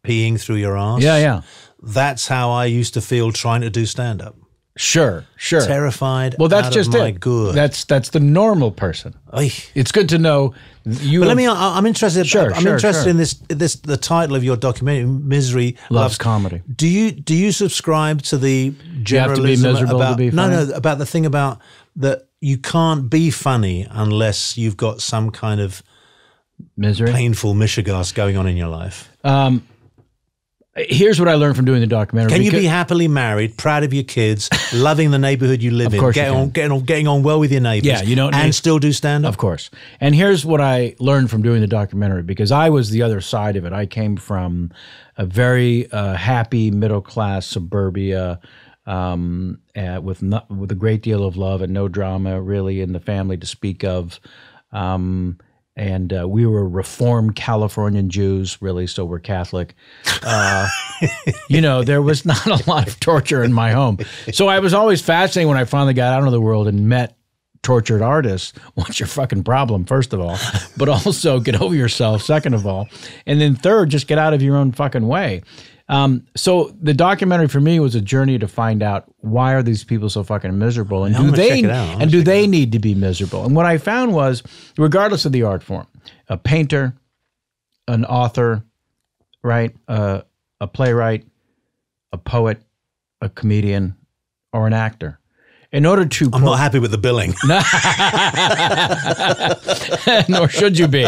peeing through your ass, that's how I used to feel trying to do stand-up. Sure. Terrified. Well, that's out just of my it. good. That's the normal person. Oy. It's good to know you. But I'm interested. I'm interested in this. The title of your documentary, "Misery Loves Comedy." Do you subscribe to the generalism you have to be miserable about to be funny? about the thing about that you can't be funny unless you've got some kind of misery, painful mishigas going on in your life. Here's what I learned from doing the documentary. Can you be happily married, proud of your kids, loving the neighborhood you live in, getting on well with your neighbors, and still do stand-up? Of course. And here's what I learned from doing the documentary, because I was the other side of it. I came from a very happy middle-class suburbia with a great deal of love and no drama really in the family to speak of. And we were Reformed Californian Jews, really, so we're Catholic. There was not a lot of torture in my home. So I was always fascinated when I finally got out into the world and met tortured artists. What's your fucking problem, first of all? But also get over yourself, second of all. And then third, just get out of your own fucking way. So the documentary for me was a journey to find out, why are these people so fucking miserable, and do they need to be miserable? And what I found was, regardless of the art form, a painter, an author, right, a playwright, a poet, a comedian, or an actor, in order to... I'm not happy with the billing. Nor should you be.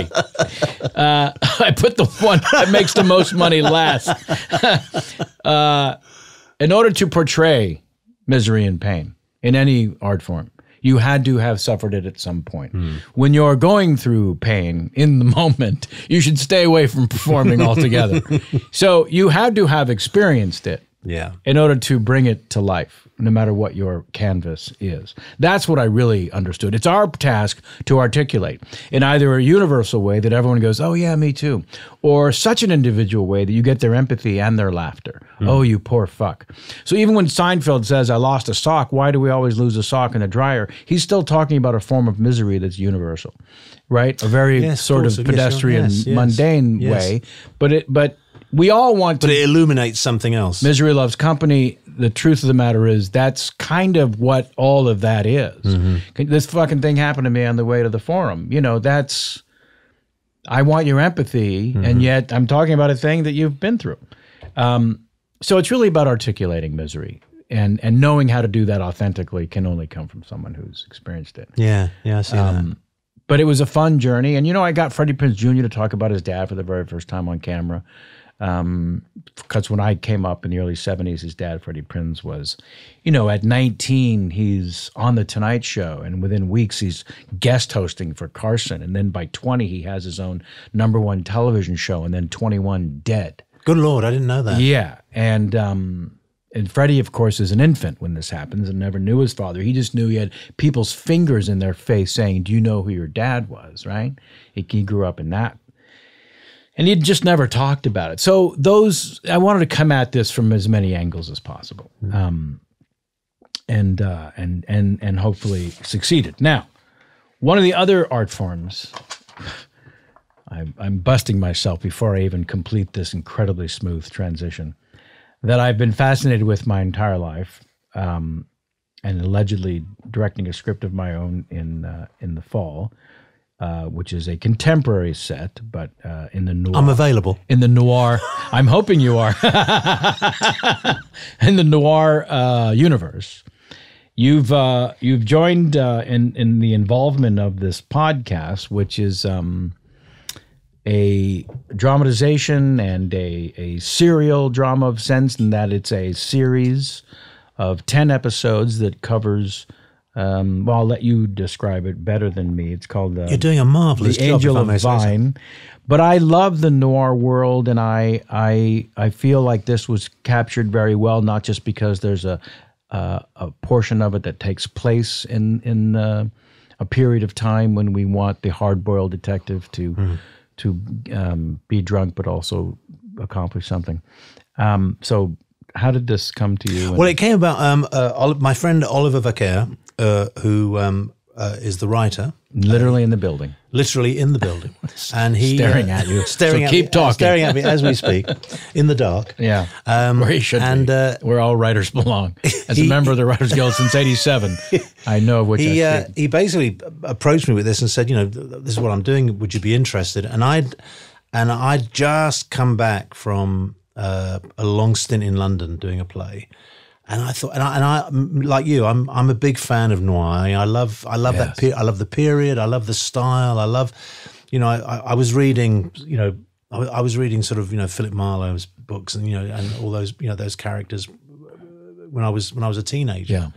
I put the one that makes the most money last. In order to portray misery and pain in any art form, you had to have suffered it at some point. When you're going through pain in the moment, you should stay away from performing altogether. So you had to have experienced it in order to bring it to life, no matter what your canvas is. That's what I really understood. It's our task to articulate in either a universal way that everyone goes, oh yeah, me too, or such an individual way that you get their empathy and their laughter. Oh, you poor fuck. So even when Seinfeld says, I lost a sock, why do we always lose a sock in the dryer? He's still talking about a form of misery that's universal, right? A very sort of pedestrian, mundane way, but we all want to... But it illuminates something else. Misery loves company. The truth of the matter is that's kind of what all of that is. This fucking thing happened to me on the way to the forum. That's... I want your empathy, and yet I'm talking about a thing that you've been through. So it's really about articulating misery. And knowing how to do that authentically can only come from someone who's experienced it. Yeah, I see that. But it was a fun journey. And, I got Freddie Prinze Jr. to talk about his dad for the very first time on camera. Because when I came up in the early 70s, his dad, Freddie Prinze, was, at 19, he's on The Tonight Show, and within weeks he's guest hosting for Carson, and then by 20 he has his own #1 television show, and then 21 dead. Good Lord, I didn't know that. Yeah, and Freddie, of course, is an infant when this happens and never knew his father. He just knew he had people's fingers in their face saying, do you know who your dad was, right? He grew up in that. And he'd just never talked about it. So I wanted to come at this from as many angles as possible, and hopefully succeeded. Now, one of the other art forms, I'm busting myself before I even complete this incredibly smooth transition, that I've been fascinated with my entire life, and allegedly directing a script of my own in the fall. Which is a contemporary set, but in the noir. I'm available. In the noir. I'm hoping you are. In the noir universe. You've joined in the involvement of this podcast, which is a dramatization and a serial drama of sense, in that it's a series of 10 episodes that covers... well, I'll let you describe it better than me. It's called You're doing a marvelous The job, Angel of Vine. But I love the noir world, and I feel like this was captured very well, not just because there's a portion of it that takes place in a period of time when we want the hard-boiled detective to be drunk but also accomplish something. So how did this come to you? Well, it came about my friend Oliver Vaquer, who is the writer. Literally in the building. Literally in the building. And he staring at you. Staring so at keep me, talking. Staring at me as we speak, in the dark. Yeah. Where he should be. Where all writers belong. As a member of the Writers Guild since '87, I know of which I speak. He basically approached me with this and said, this is what I'm doing. Would you be interested? And I'd just come back from a long stint in London doing a play. And I thought, and I like you, I'm a big fan of noir. I love that. I love the period. I love the style. I love, I was reading, I was reading sort of, Philip Marlowe's books and and all those, those characters when I was a teenager. Yeah.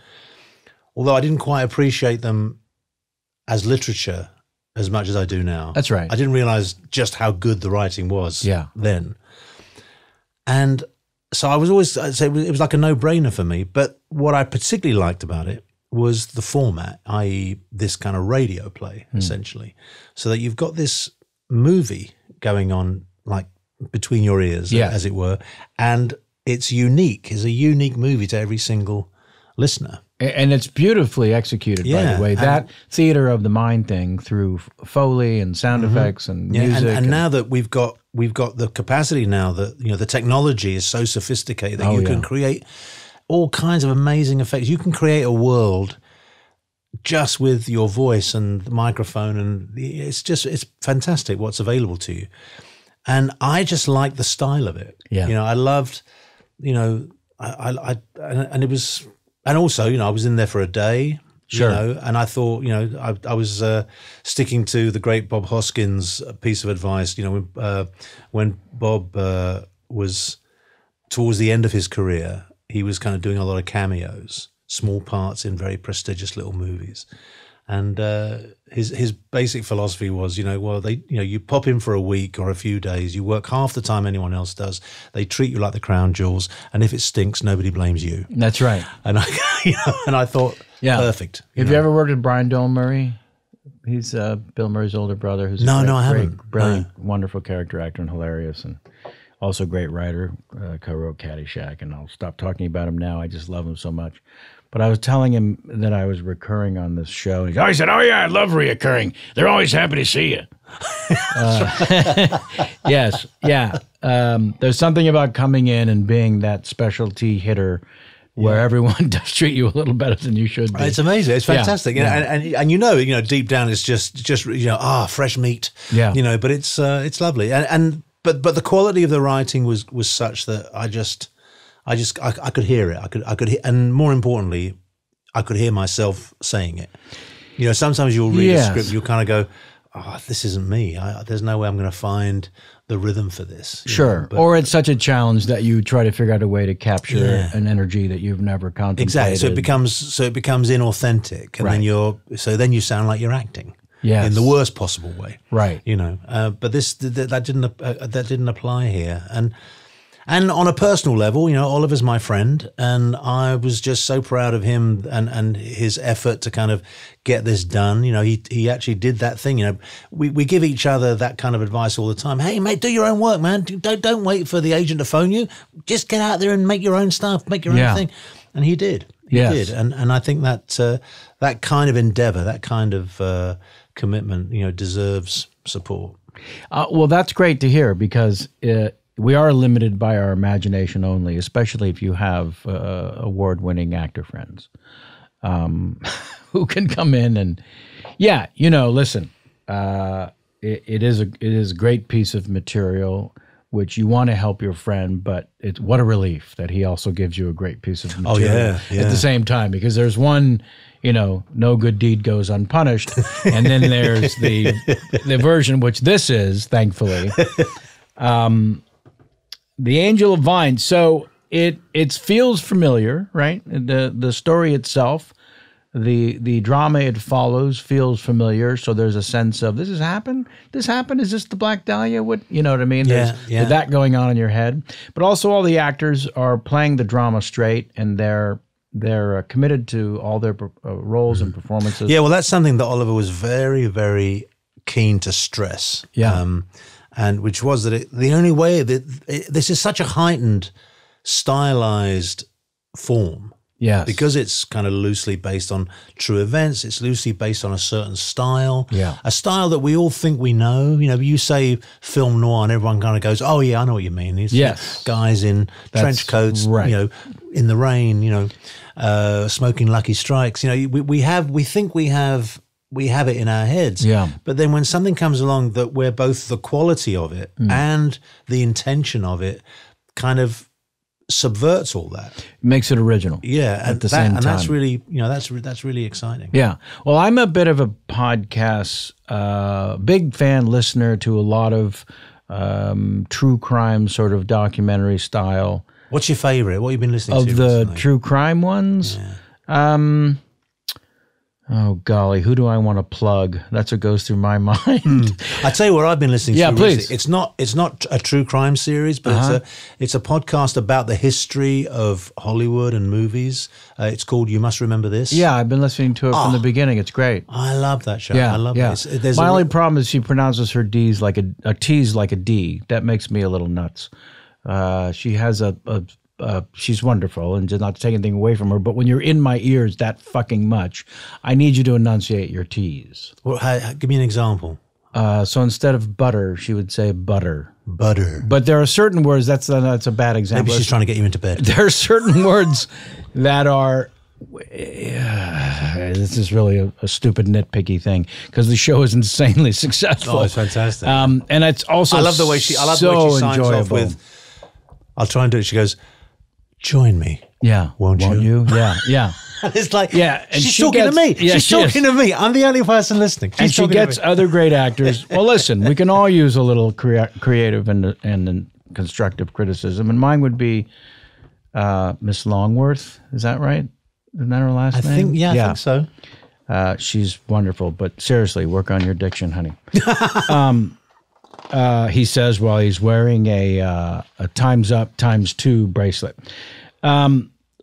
Although I didn't quite appreciate them as literature as much as I do now. That's right. I didn't realize just how good the writing was. Then. And so I was always, I'd say it was like a no-brainer for me. But what I particularly liked about it was the format, i.e. this kind of radio play, essentially. So that you've got this movie going on like between your ears, as it were. And it's unique. It's a unique movie to every single listener. And it's beautifully executed, by the way. That theater of the mind thing through Foley and sound effects and music. And now that we've got the capacity now that, the technology is so sophisticated that you can create all kinds of amazing effects. You can create a world just with your voice and the microphone, and it's fantastic what's available to you. And I just like the style of it. Yeah. I loved, and it was. And also, I was in there for a day, and I thought, I was sticking to the great Bob Hoskins' piece of advice, when Bob was towards the end of his career, he was kind of doing a lot of cameos, small parts in very prestigious little movies. And his basic philosophy was, you pop in for a week or a few days, you work half the time anyone else does. They treat you like the crown jewels, and if it stinks, nobody blames you. That's right. And I thought, perfect. Have you ever worked with Brian Doyle Murray? He's Bill Murray's older brother. Who's I haven't. Brilliant, wonderful character actor and hilarious, and also a great writer. Co-wrote Caddyshack, and I'll stop talking about him now. I just love him so much. But I was telling him that I was recurring on this show. He said, "Oh yeah, I love reoccurring. They're always happy to see you." Yes, yeah. There's something about coming in and being that specialty hitter where everyone does treat you a little better than you should be. It's amazing. It's fantastic. Yeah. And deep down it's just fresh meat. Yeah. But it's lovely. But the quality of the writing was such that I could hear it. I could hear, and more importantly, I could hear myself saying it. Sometimes you'll read a script, you'll kind of go, "Oh, this isn't me. There's no way I'm going to find the rhythm for this." Sure. Or it's such a challenge that you try to figure out a way to capture an energy that you've never contemplated. Exactly. So it becomes inauthentic, and then you sound like you're acting. Yes. In the worst possible way. Right. But that didn't apply here. And on a personal level, Oliver's my friend, and I was just so proud of him and his effort to kind of get this done. He actually did that thing. We give each other that kind of advice all the time. Hey, mate, do your own work, man. Don't wait for the agent to phone you. Just get out there and make your own stuff, make your own thing. And he did. He did. And I think that that kind of endeavor, that kind of commitment, deserves support. Well, that's great to hear, because we are limited by our imagination only, especially if you have award-winning actor friends who can come in and, listen. It is a great piece of material, which you want to help your friend, but what a relief that he also gives you a great piece of material at the same time, because there's one. No good deed goes unpunished, and then there's the version which this is, thankfully. The Angel of Vine. So it feels familiar, right? The story itself, the drama it follows feels familiar. So there's a sense of this happened. Is this the Black Dahlia? What what I mean? There's that going on in your head. But also all the actors are playing the drama straight, and they're committed to all their roles and performances. Yeah, well, that's something that Oliver was very, very keen to stress. And which was that the only way that this is such a heightened, stylized form. Yes. Because it's kind of loosely based on true events. It's loosely based on a certain style. Yeah. A style that we all think we know. You know, you say film noir and everyone kind of goes, oh, yeah, I know what you mean. These guys in trench coats, you know, in the rain, you know, smoking Lucky Strikes. You know, we think we have it in our heads. Yeah. But then when something comes along that where both the quality of it and the intention of it kind of subverts all that, makes it original. Yeah, at the same time, and that's really, you know, that's really exciting. Yeah. Well, I'm a bit of a podcast big fan, listener to a lot of true crime sort of documentary style. What's your favorite? What have you been listening to of the recently? True crime ones? Yeah. Oh golly, who do I want to plug? That's what goes through my mind. I tell you what I've been listening to. Yeah, please. Recently. It's not a true crime series, but it's a podcast about the history of Hollywood and movies. It's called You Must Remember This. Yeah, I've been listening to it from the beginning. It's great. I love that show. Yeah, I love it. My only problem is she pronounces her D's like a T's like a D. That makes me a little nuts. She has she's wonderful, and just not to take anything away from her, but when you're in my ears that fucking much, I need you to enunciate your T's. Well, give me an example. So instead of butter, she would say butter. Butter. But there are certain words, that's a bad example. Maybe she's trying to get you into bed. There are certain words that are, this is really a stupid nitpicky thing, because the show is insanely successful. Oh, it's fantastic. And it's also I love the way she signs off with, I'll try and do it. She goes, join me. Yeah. Won't you? Yeah. It's like, and she's talking to me. Yeah, she's talking to me. I'm the only person listening. And she gets other great actors. Well, listen, we can all use a little creative and constructive criticism. And mine would be Miss Longworth. Is that right? Isn't that her last name? I think so. She's wonderful. But seriously, work on your diction, honey. He says while he's wearing a Time's Up ×2 bracelet.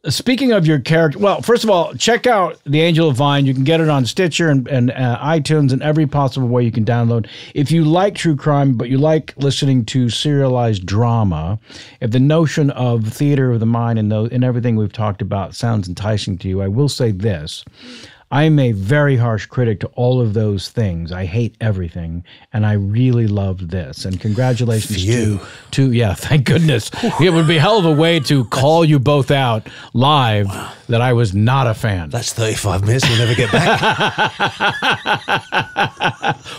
Speaking of your character, well, first of all, check out The Angel of Vine. You can get it on Stitcher and iTunes and every possible way you can download. If you like true crime, but you like listening to serialized drama, if the notion of theater of the mind and everything we've talked about sounds enticing to you, I will say this. I'm a very harsh critic to all of those things. I hate everything, and I really loved this. And congratulations to yeah, thank goodness. It would be a hell of a way to call you both out live that I was not a fan. That's 35 minutes. We'll never get back.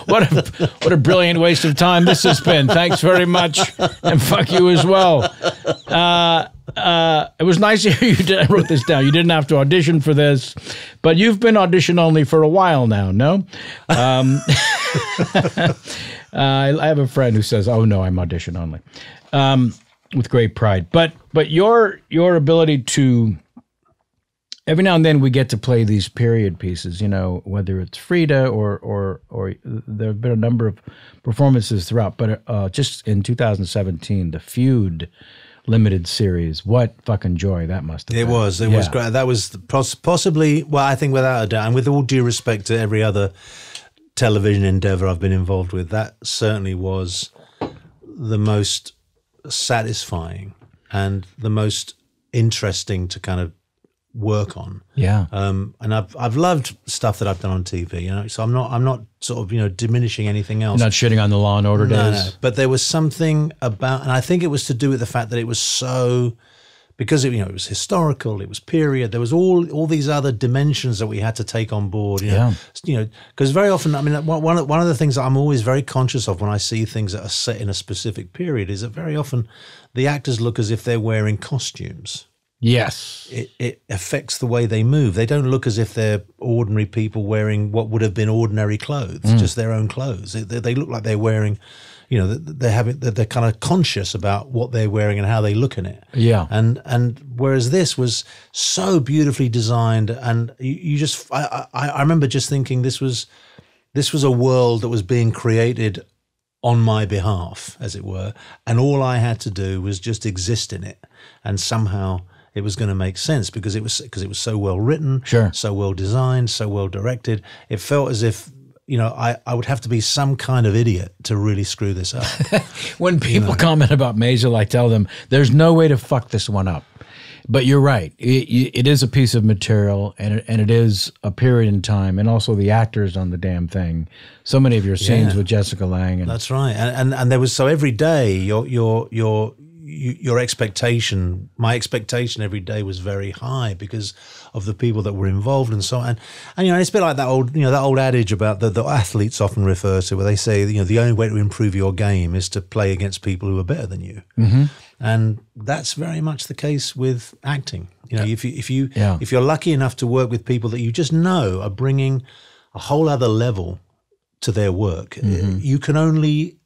What a brilliant waste of time this has been. Thanks very much, and fuck you as well. It was nice to hear you. I wrote this down. You didn't have to audition for this, but you've been audition only for a while now, no? I have a friend who says, "Oh no, I'm audition only," with great pride. But your ability to every now and then we get to play these period pieces, you know, whether it's Frida or there have been a number of performances throughout, but just in 2017, the Feud limited series. What fucking joy that must have been. It was great. That was possibly, well, I think without a doubt, and with all due respect to every other television endeavor I've been involved with, that certainly was the most satisfying and the most interesting to kind of work on. Yeah. And I've loved stuff that I've done on TV, you know, so I'm not sort of, you know, diminishing anything else. You're not shitting on the Law and Order days. No. But there was something about, and I think it was to do with the fact that it was so, because it, you know, it was historical, it was period, there was all these other dimensions that we had to take on board, you know, because very often, I mean, one of the things that I'm always very conscious of when I see things that are set in a specific period is that very often the actors look as if they're wearing costumes. Yes. It affects the way they move. They don't look as if they're ordinary people wearing what would have been ordinary clothes, just their own clothes. They look like they're wearing, you know, they're kind of conscious about what they're wearing and how they look in it. Yeah. And whereas this was so beautifully designed, and you just, I remember just thinking this was a world that was being created on my behalf, as it were, and all I had to do was just exist in it, and somehow it was going to make sense because it was so well written, sure, so well designed, so well directed. It felt as if, I would have to be some kind of idiot to really screw this up. When people comment about Maisel, I tell them there's no way to fuck this one up. But you're right. It is a piece of material, and it is a period in time, and also the actors on the damn thing. So many of your scenes with Jessica Lange. That's right. And there was, so every day your expectation, my expectation every day was very high because of the people that were involved and so on. And it's a bit like that old adage about the athletes often refer to, where they say, the only way to improve your game is to play against people who are better than you. Mm-hmm. And that's very much the case with acting. If you're lucky enough to work with people that you just know are bringing a whole other level to their work, you can only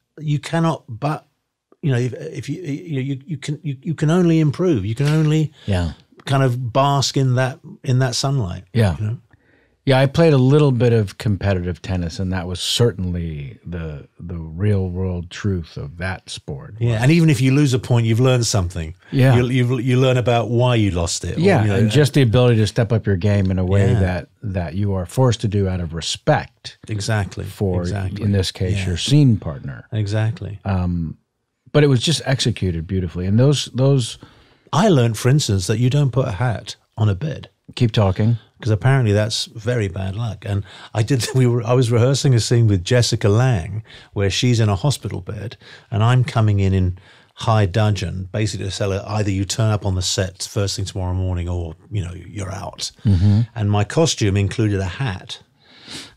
improve. You can only kind of bask in that sunlight. Yeah. Yeah, I played a little bit of competitive tennis, and that was certainly the real world truth of that sport. Yeah, and even if you lose a point, you've learned something. Yeah, you learn about why you lost it. Yeah, and just the ability to step up your game in a way that you are forced to do out of respect. Exactly. In this case, your scene partner. Exactly. But it was just executed beautifully, and those. I learned, for instance, that you don't put a hat on a bed. Keep talking. Because apparently that's very bad luck. And I was rehearsing a scene with Jessica Lange where she's in a hospital bed and I'm coming in high dudgeon, basically to sell her, either you turn up on the set first thing tomorrow morning or, you're out. Mm-hmm. And my costume included a hat.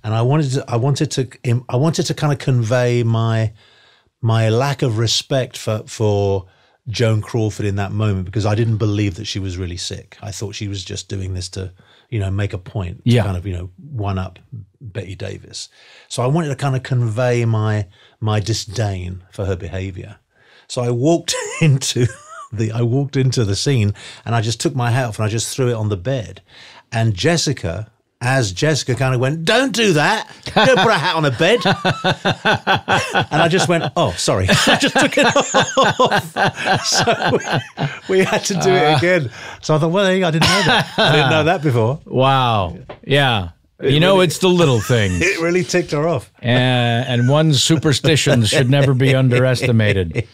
And I wanted to kind of convey my lack of respect for Joan Crawford in that moment, because I didn't believe that she was really sick. I thought she was just doing this to, make a point, to kind of, one up Betty Davis. So I wanted to kind of convey my disdain for her behavior. So I walked into the scene and I just took my hat off and I just threw it on the bed. And Jessica kind of went, "Don't do that. Don't put a hat on a bed." And I just went, "Oh, sorry." I just took it off. So we had to do it again. So I thought, well, I didn't know that. I didn't know that before. Wow. Yeah. It's the little things. It really ticked her off. And one's superstitions should never be underestimated.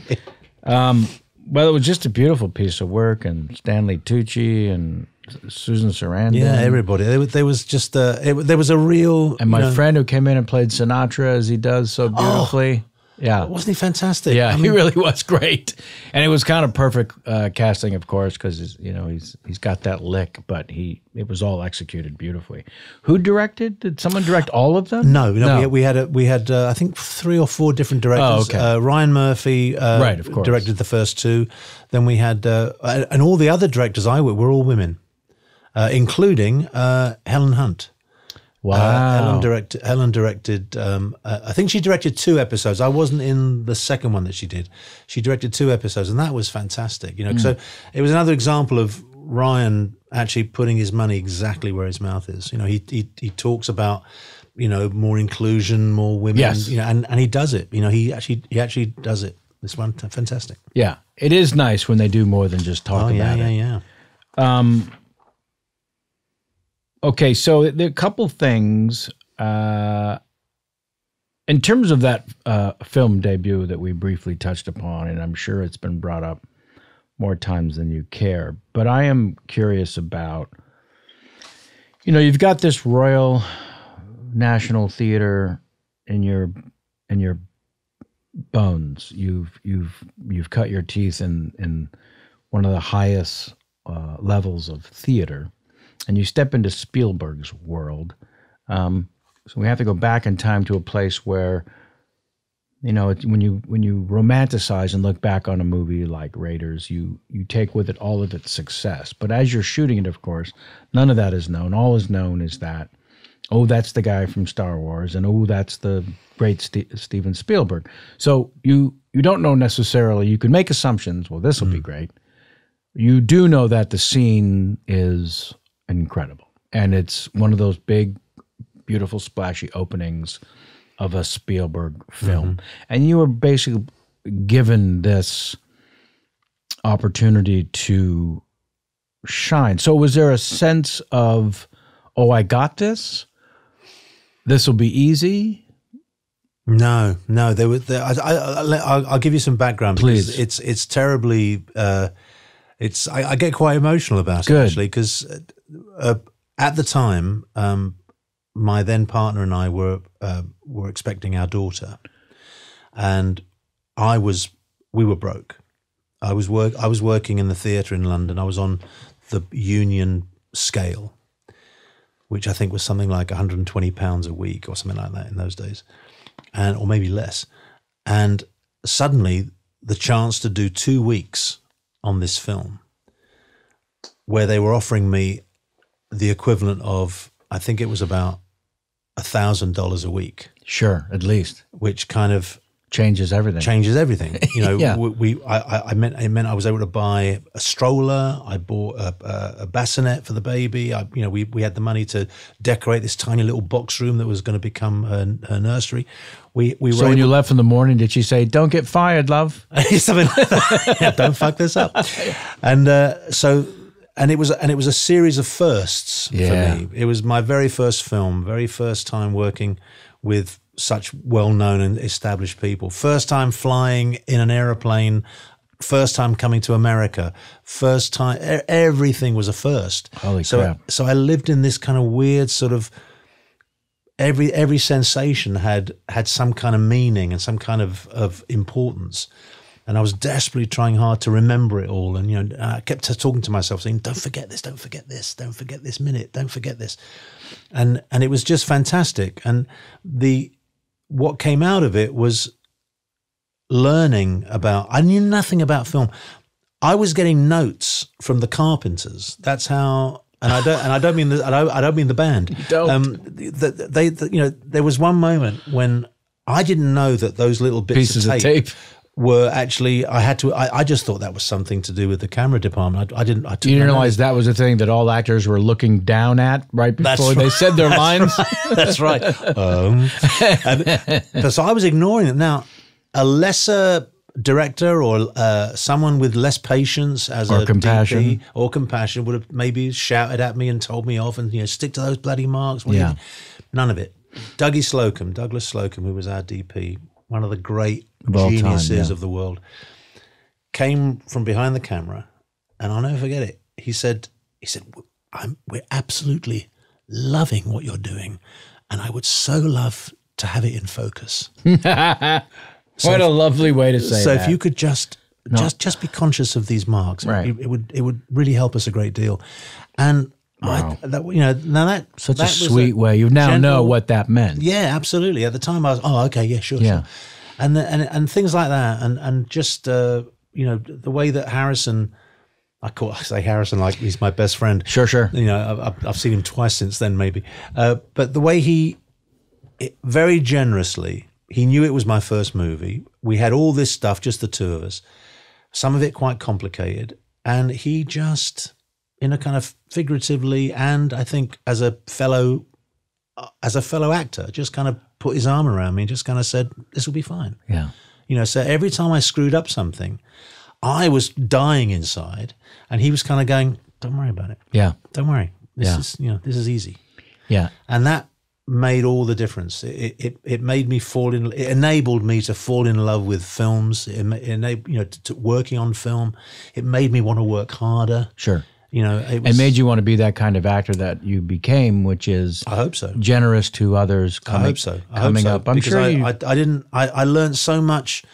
Well, it was just a beautiful piece of work, and Stanley Tucci and Susan Sarandon. Yeah, everybody. There was just there was a real. And my friend who came in and played Sinatra as he does so beautifully. Yeah, wasn't he fantastic? Yeah, he really was great, and it was kind of perfect casting, of course, because he's got that lick, but it was all executed beautifully. Who directed? Did someone direct all of them? No. We had I think 3 or 4 different directors. Oh, okay. Ryan Murphy, right, of course, directed the first 2. Then we had and all the other directors I worked with were all women, including Helen Hunt. Wow. Helen directed, I think she directed 2 episodes. I wasn't in the second one that she did. She directed 2 episodes, and that was fantastic. So it was another example of Ryan actually putting his money exactly where his mouth is. He talks about, more inclusion, more women, yes. And he does it. He actually does it. This one, fantastic. Yeah. It is nice when they do more than just talk about it. Yeah. Okay, so there are a couple things in terms of that film debut that we briefly touched upon, and I'm sure it's been brought up more times than you care, but I am curious about, you've got this Royal National Theater in your bones. You've cut your teeth in one of the highest levels of theater. And you step into Spielberg's world. So we have to go back in time to a place where, when you romanticize and look back on a movie like Raiders, you take with it all of its success. But as you're shooting it, of course, none of that is known. All is known is that, oh, that's the guy from Star Wars, and oh, that's the great Steven Spielberg. So you don't know necessarily. You can make assumptions. Well, this will be great. You do know that the scene is incredible, and it's one of those big, beautiful, splashy openings of a Spielberg film. And you were basically given this opportunity to shine. So was there a sense of, oh, I got this? This will be easy? No. I'll give you some background. Please. It's terribly. I get quite emotional about it actually, because at the time, my then partner and I were expecting our daughter, and we were broke. I was working in the theatre in London. I was on the union scale, which I think was something like £120 a week or something like that in those days, or maybe less. And suddenly, the chance to do 2 weeks on this film, where they were offering me the equivalent of, I think it was about $1,000 a week. Sure, at least. Which kind of changes everything. You know, yeah. It meant I was able to buy a stroller. I bought a bassinet for the baby. We had the money to decorate this tiny little box room that was going to become her nursery. So when you left in the morning, did she say, "Don't get fired, love"? Something like that. Yeah, don't fuck this up. And And it was a series of firsts for me. It was my very first film, very first time working with such well-known and established people. First time flying in an airplane, first time coming to America, first time, everything was a first. Holy crap. So I lived in this kind of weird sort of, every sensation had some kind of meaning and some kind of importance. And I was desperately trying hard to remember it all. And, I kept talking to myself saying, don't forget this, don't forget this, don't forget this minute, don't forget this. And it was just fantastic. And what came out of it was learning about, I knew nothing about film. I was getting notes from the Carpenters. That's how, I don't mean the band. You don't. There was one moment when I didn't know that those little pieces of tape were actually, I just thought that was something to do with the camera department. I didn't realize that was a thing that all actors were looking down at right before they said their lines. That's right. So I was ignoring them. Now, a lesser director or someone with less patience or compassion would have maybe shouted at me and told me off and stick to those bloody marks. None of it. Douglas Slocum, who was our DP, one of the great geniuses of the world, came from behind the camera, and I'll never forget it. He said, we're absolutely loving what you're doing, and I would so love to have it in focus. What a lovely way to say that. So if you could just be conscious of these marks, right. it would really help us a great deal. And wow. Such a sweet way. You now know what that meant. Yeah, absolutely. At the time, I was, okay, yeah, sure. And things like that, and just the way that Harrison, I say Harrison like he's my best friend. Sure. I've seen him twice since then, maybe. But the way he very generously, he knew it was my first movie. We had all this stuff, just the two of us. Some of it quite complicated, and he just, in a kind of figuratively, and I think as a fellow actor, just kind of put his arm around me and just kind of said, this will be fine. Yeah. So every time I screwed up something, I was dying inside, and he was kind of going, don't worry about it. Yeah. Don't worry. This is easy. Yeah. And that made all the difference. It made me it enabled me to fall in love with films. It enabled, to working on film. It made me want to work harder. Sure. It made you want to be that kind of actor that you became, which is, I hope so, generous to others. I hope so. Up, I'm sure. I learned so much,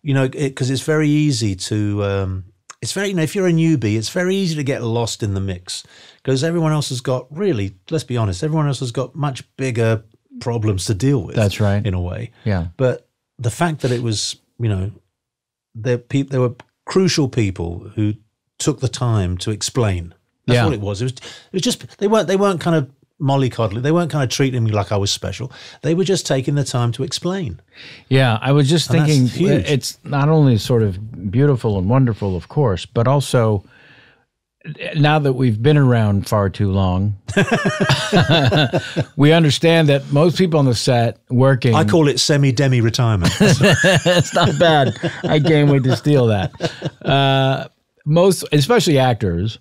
because it's very easy to. It's very, if you're a newbie, it's very easy to get lost in the mix, because everyone else has got, really, let's be honest, everyone else has got much bigger problems to deal with. That's right. In a way. Yeah. But the fact that it was, there were crucial people who took the time to explain. That's what it was. It was just, they weren't kind of mollycoddling. They weren't kind of treating me like I was special. They were just taking the time to explain. Yeah, I was just thinking, it's not only sort of beautiful and wonderful, of course, but also, now that we've been around far too long, we understand that most people on the set working... I call it semi-demi retirement. It's not bad. I can't wait to steal that. Most, especially actors,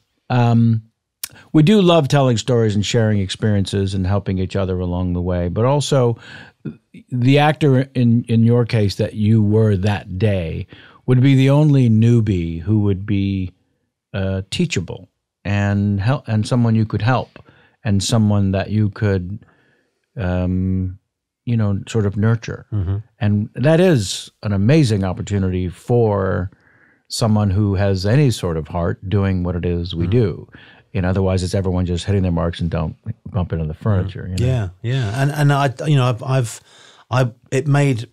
we do love telling stories and sharing experiences and helping each other along the way. But also, the actor in your case that you were that day would be the only newbie who would be teachable and someone you could help and someone that you could, sort of nurture. Mm-hmm. And that is an amazing opportunity for someone who has any sort of heart doing what it is we do. Otherwise it's everyone just hitting their marks and don't bump into the furniture. Yeah. And it made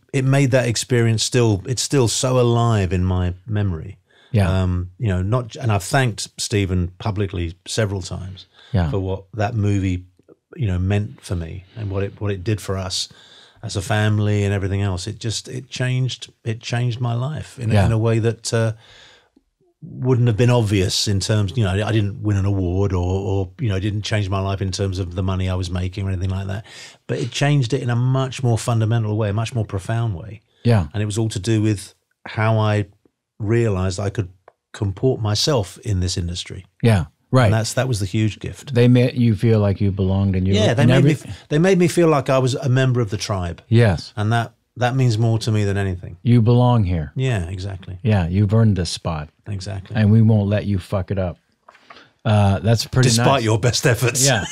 that experience it's still so alive in my memory. Yeah. And I've thanked Stephen publicly several times for what that movie, meant for me and what it did for us as a family and everything else. It changed my life in a way that wouldn't have been obvious in terms, I didn't win an award or didn't change my life in terms of the money I was making or anything like that. But it changed it in a much more fundamental way, a much more profound way. Yeah. And it was all to do with how I realized I could comport myself in this industry. Yeah. Right. And that was the huge gift. They made you feel like you belonged and you they made me feel like I was a member of the tribe. Yes. And that means more to me than anything. You belong here. Yeah, exactly. Yeah, you've earned this spot. Exactly. And we won't let you fuck it up. That's pretty nice. Despite your best efforts. Yeah.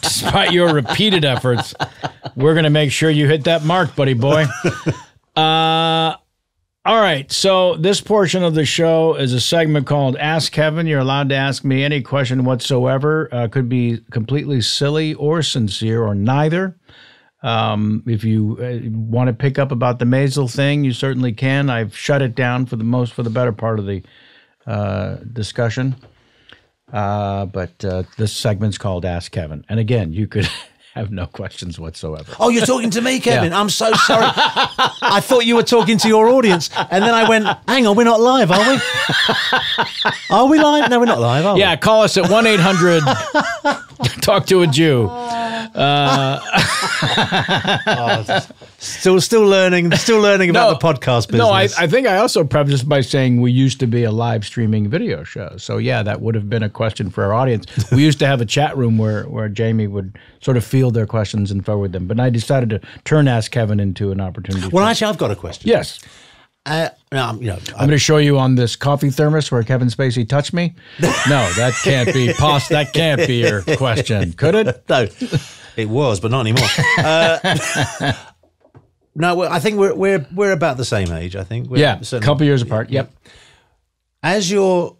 Despite your repeated efforts, we're going to make sure you hit that mark, buddy boy. All right, so this portion of the show is a segment called Ask Kevin. You're allowed to ask me any question whatsoever. Could be completely silly or sincere or neither. If you want to pick up about the Maisel thing, you certainly can. I've shut it down for the better part of the discussion. But this segment's called Ask Kevin. And again, you could have no questions whatsoever. Oh, you're talking to me, Kevin. Yeah. I'm so sorry. I thought you were talking to your audience. And then I went, hang on, we're not live, are we? Are we live? No, we're not live, are we? Yeah, call us at 1-800 Talk to a Jew. Still learning about the podcast business. No, I think I also prefaced by saying we used to be a live streaming video show. So yeah, that would have been a question for our audience. We used to have a chat room where Jamie would sort of field their questions and forward them. But I decided to turn Ask Kevin into an opportunity. Well, actually, I've got a question. Yes. I'm going to show you on this coffee thermos where Kevin Spacey touched me. No, that can't be that can't be your question, could it? No, it was, but not anymore. No, I think we're about the same age. I think. A couple years apart. Yep. As you're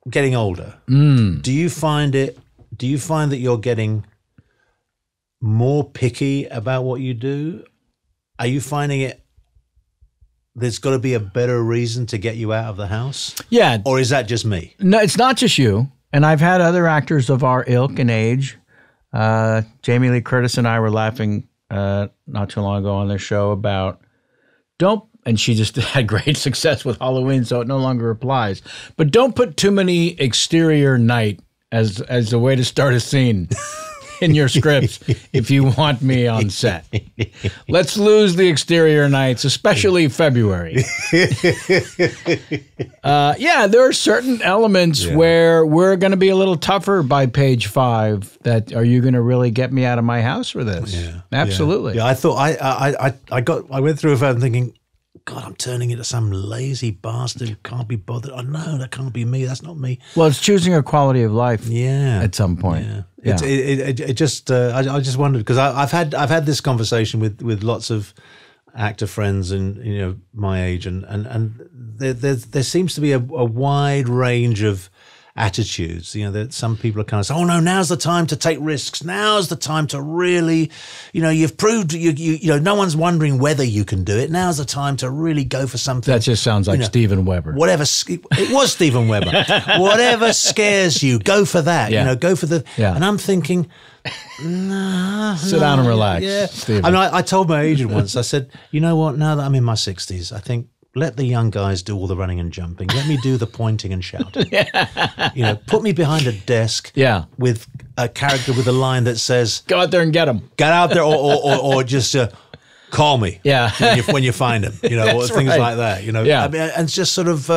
getting older, do you find that you're getting more picky about what you do? Are you finding it? There's got to be a better reason to get you out of the house? Yeah. Or is that just me? No, it's not just you. And I've had other actors of our ilk and age. Jamie Lee Curtis and I were laughing not too long ago on this show about and she just had great success with Halloween, so it no longer applies. But don't put too many exterior night as a way to start a scene in your scripts if you want me on set. Let's lose the exterior nights, especially February. There are certain elements where we're going to be a little tougher by page 5. That are you going to really get me out of my house for this? Yeah, absolutely. Yeah, I thought I went through it thinking, God, I'm turning into some lazy bastard who can't be bothered. Oh no, that can't be me. That's not me. Well, it's choosing a quality of life. Yeah, at some point. Yeah. It just I just wondered because I've had this conversation with lots of actor friends and my age and there seems to be a wide range of attitudes. That some people are kind of saying, oh no, now's the time to take risks. Now's the time to really, you've proved no one's wondering whether you can do it. Now's the time to really go for something. That just sounds like Steven Weber. Whatever, it was Steven Weber. Whatever scares you, go for that. Go for the. Yeah. And I'm thinking, sit down and relax. Yeah. Steven. I told my agent once. I said, you know what? Now that I'm in my 60s, I think. Let the young guys do all the running and jumping. Let me do the pointing and shouting. Put me behind a desk with a character with a line that says, go out there and get them. Get out there or just call me. Yeah. when you find him, you know, or things like that, you know. Yeah. I mean, and it's just sort of.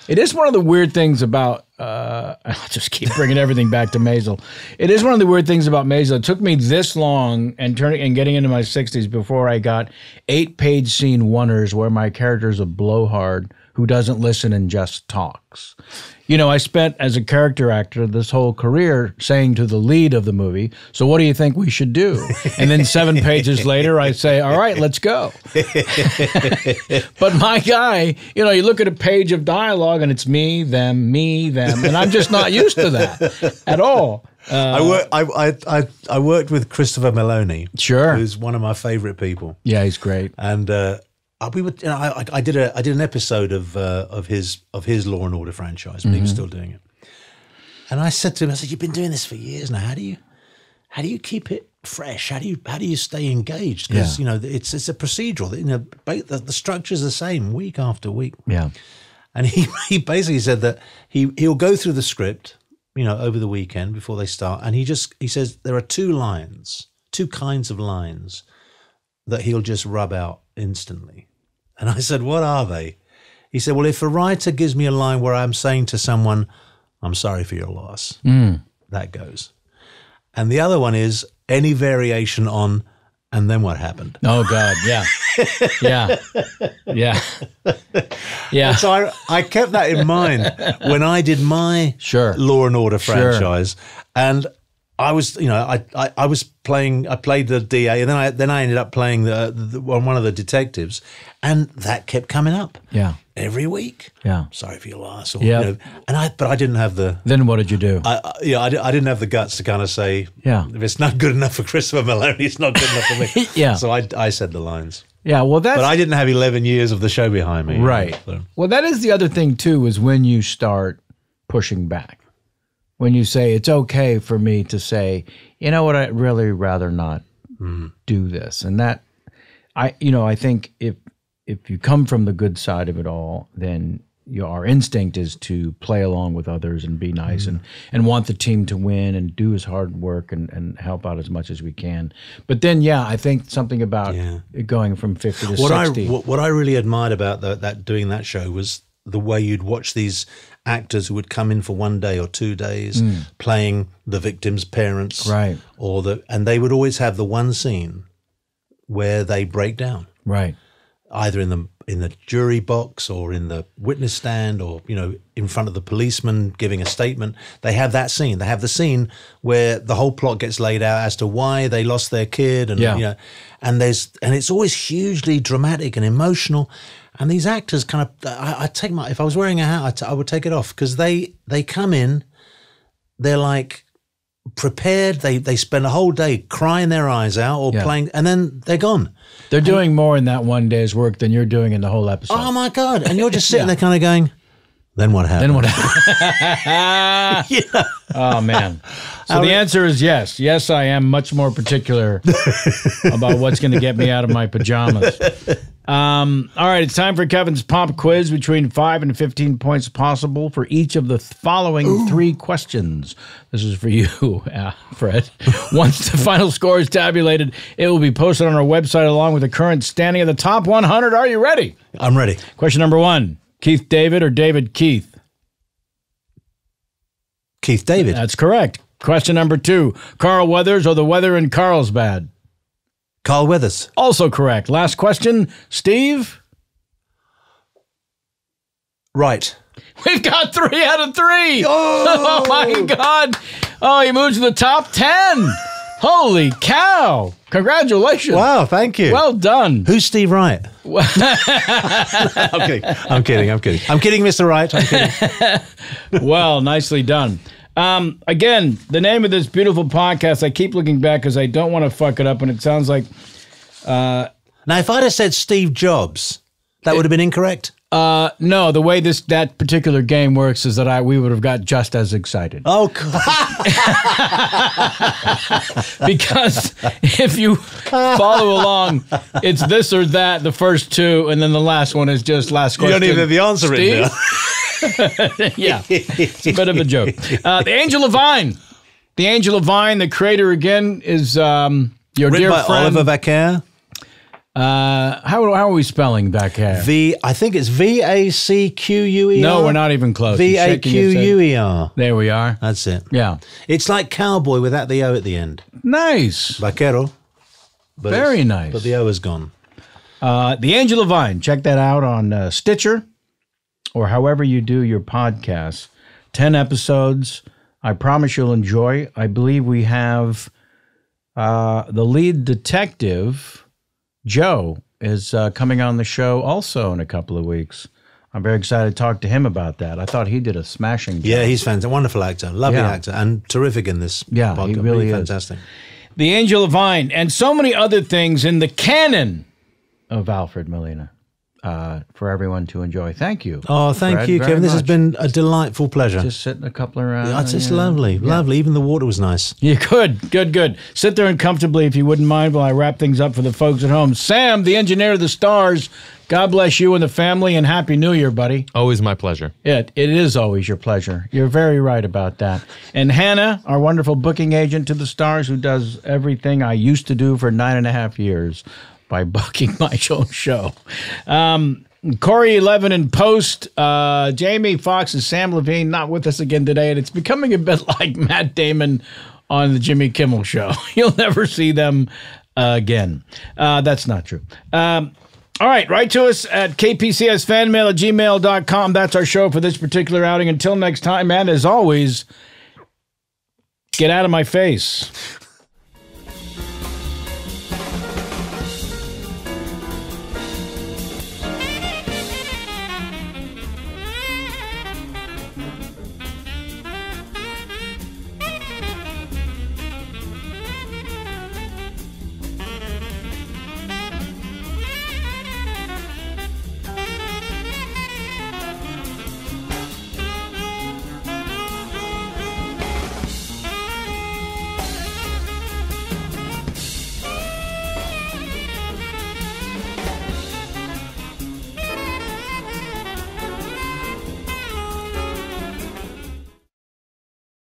It is one of the weird things about. I'll just keep bringing everything back to Maisel. It is one of the weird things about Maisel. It took me this long and getting into my 60s before I got 8-page scene oneers where my character's a blowhard who doesn't listen and just talks. You know, I spent as a character actor this whole career saying to the lead of the movie, so what do you think we should do? And then 7 pages later, I say, all right, let's go. But my guy, you know, you look at a page of dialogue and it's me, them, and I'm just not used to that at all. I worked with Christopher Meloni. Sure. Who's one of my favorite people. Yeah, he's great. And we would, you know, I did an episode of his Law and Order franchise, but he was still doing it. And I said to him, I said, "You've been doing this for years now. How do you keep it fresh? How do you stay engaged? Because you know it's a procedural. You know, the structure's the same week after week." Yeah. And he basically said that he'll go through the script, you know, over the weekend before they start, and he says there are two kinds of lines that he'll just rub out instantly. And I said, what are they? He said, well, if a writer gives me a line where I'm saying to someone, I'm sorry for your loss, that goes. And the other one is any variation on, and then what happened? Oh, God, yeah. Yeah. And so I kept that in mind when I did my Law and Order franchise. And I was, you know, I played the DA, and then I ended up playing one of the detectives, and that kept coming up. Yeah. Every week. Yeah. Sorry for your loss. Or, you know, but I didn't have the. Then what did you do? I didn't have the guts to kind of say, if it's not good enough for Christopher Meloni, it's not good enough for me. Yeah. So I said the lines. Yeah. Well, but I didn't have 11 years of the show behind me. Right. You know, so. Well, that is the other thing too, is when you start pushing back. When you say it's okay for me to say, you know what, I'd really rather not do this. And that, I think if you come from the good side of it all, then our instinct is to play along with others and be nice and want the team to win and do his hard work and help out as much as we can. But then, I think something about it going from 50 to 60. What I really admired about doing that show was the way you'd watch these actors who would come in for 1 day or 2 days playing the victim's parents, right? And they would always have the one scene where they break down, right? Either in the jury box or in the witness stand, or you know, in front of the policeman giving a statement. They have that scene. They have the scene where the whole plot gets laid out as to why they lost their kid, and you know, and it's always hugely dramatic and emotional. And these actors kind of, if I was wearing a hat, I would take it off, because they come in, they're like prepared. They spend a whole day crying their eyes out or playing, and then they're gone. They're doing more in that one day's work than you're doing in the whole episode. Oh my God. And you're just sitting there kind of going, then what happened? Oh, man. So the answer is yes. Yes, I am much more particular about what's going to get me out of my pajamas. All right, it's time for Kevin's pop quiz. Between 5 and 15 points possible for each of the following 3 questions. This is for you, Fred. Once the final score is tabulated, it will be posted on our website along with the current standing of the top 100. Are you ready? I'm ready. Question number 1. Keith David or David Keith? Keith David. That's correct. Question number 2. Carl Weathers or the weather in Carlsbad? Carl Weathers. Also correct. Last question. Steve? Right. We've got 3 out of 3. Oh my God. Oh, he moves to the top 10. Holy cow. Congratulations. Wow, thank you. Well done. Who's Steve Wright? I'm kidding, Mr. Wright. I'm kidding. Well, nicely done. Again, the name of this beautiful podcast, I keep looking back because I don't want to fuck it up, and it sounds like... now, if I'd have said Steve Jobs, that would have been incorrect? No, the way that particular game works is that we would have got just as excited. Oh, God. Because if you follow along, it's this or that, the first 2, and then the last one is just last question. You don't even have the answer Steve? in there. Yeah, it's a bit of a joke. The Angel of Vine. The Angel of Vine, the creator again is your Written dear by friend. Oliver Vaquer. How are we spelling back here? I think it's VACQUER. No, we're not even close. VAQUER. There we are. That's it. Yeah. It's like cowboy without the O at the end. Nice. Vaquero. Very nice. But the O is gone. The Angel of Vine. Check that out on Stitcher or however you do your podcasts. 10 episodes. I promise you'll enjoy. I believe we have the lead detective, Joe, is coming on the show also in a couple of weeks. I'm very excited to talk to him about that. I thought he did a smashing job. Yeah, he's fantastic. Wonderful actor. Lovely actor. And terrific in this podcast. He really is. Fantastic. The Angel of Vine, and so many other things in the canon of Alfred Molina for everyone to enjoy. Thank you. Oh, thank you, Kevin. This has been a delightful pleasure. Just sitting a couple around. It's just lovely. Lovely. Even the water was nice. Yeah, good. Sit there and comfortably, if you wouldn't mind, while I wrap things up for the folks at home. Sam, the engineer of the stars, God bless you and the family, and Happy New Year, buddy. Always my pleasure. It is always your pleasure. You're very right about that. And Hannah, our wonderful booking agent to the stars, who does everything I used to do for 9.5 years by booking my own show. Corey 11 in post. Jamie Foxx and Sam Levine not with us again today, and it's becoming a bit like Matt Damon on the Jimmy Kimmel Show. You'll never see them again. That's not true. All right, write to us at kpcsfanmail@gmail.com. That's our show for this particular outing. Until next time, and as always, get out of my face.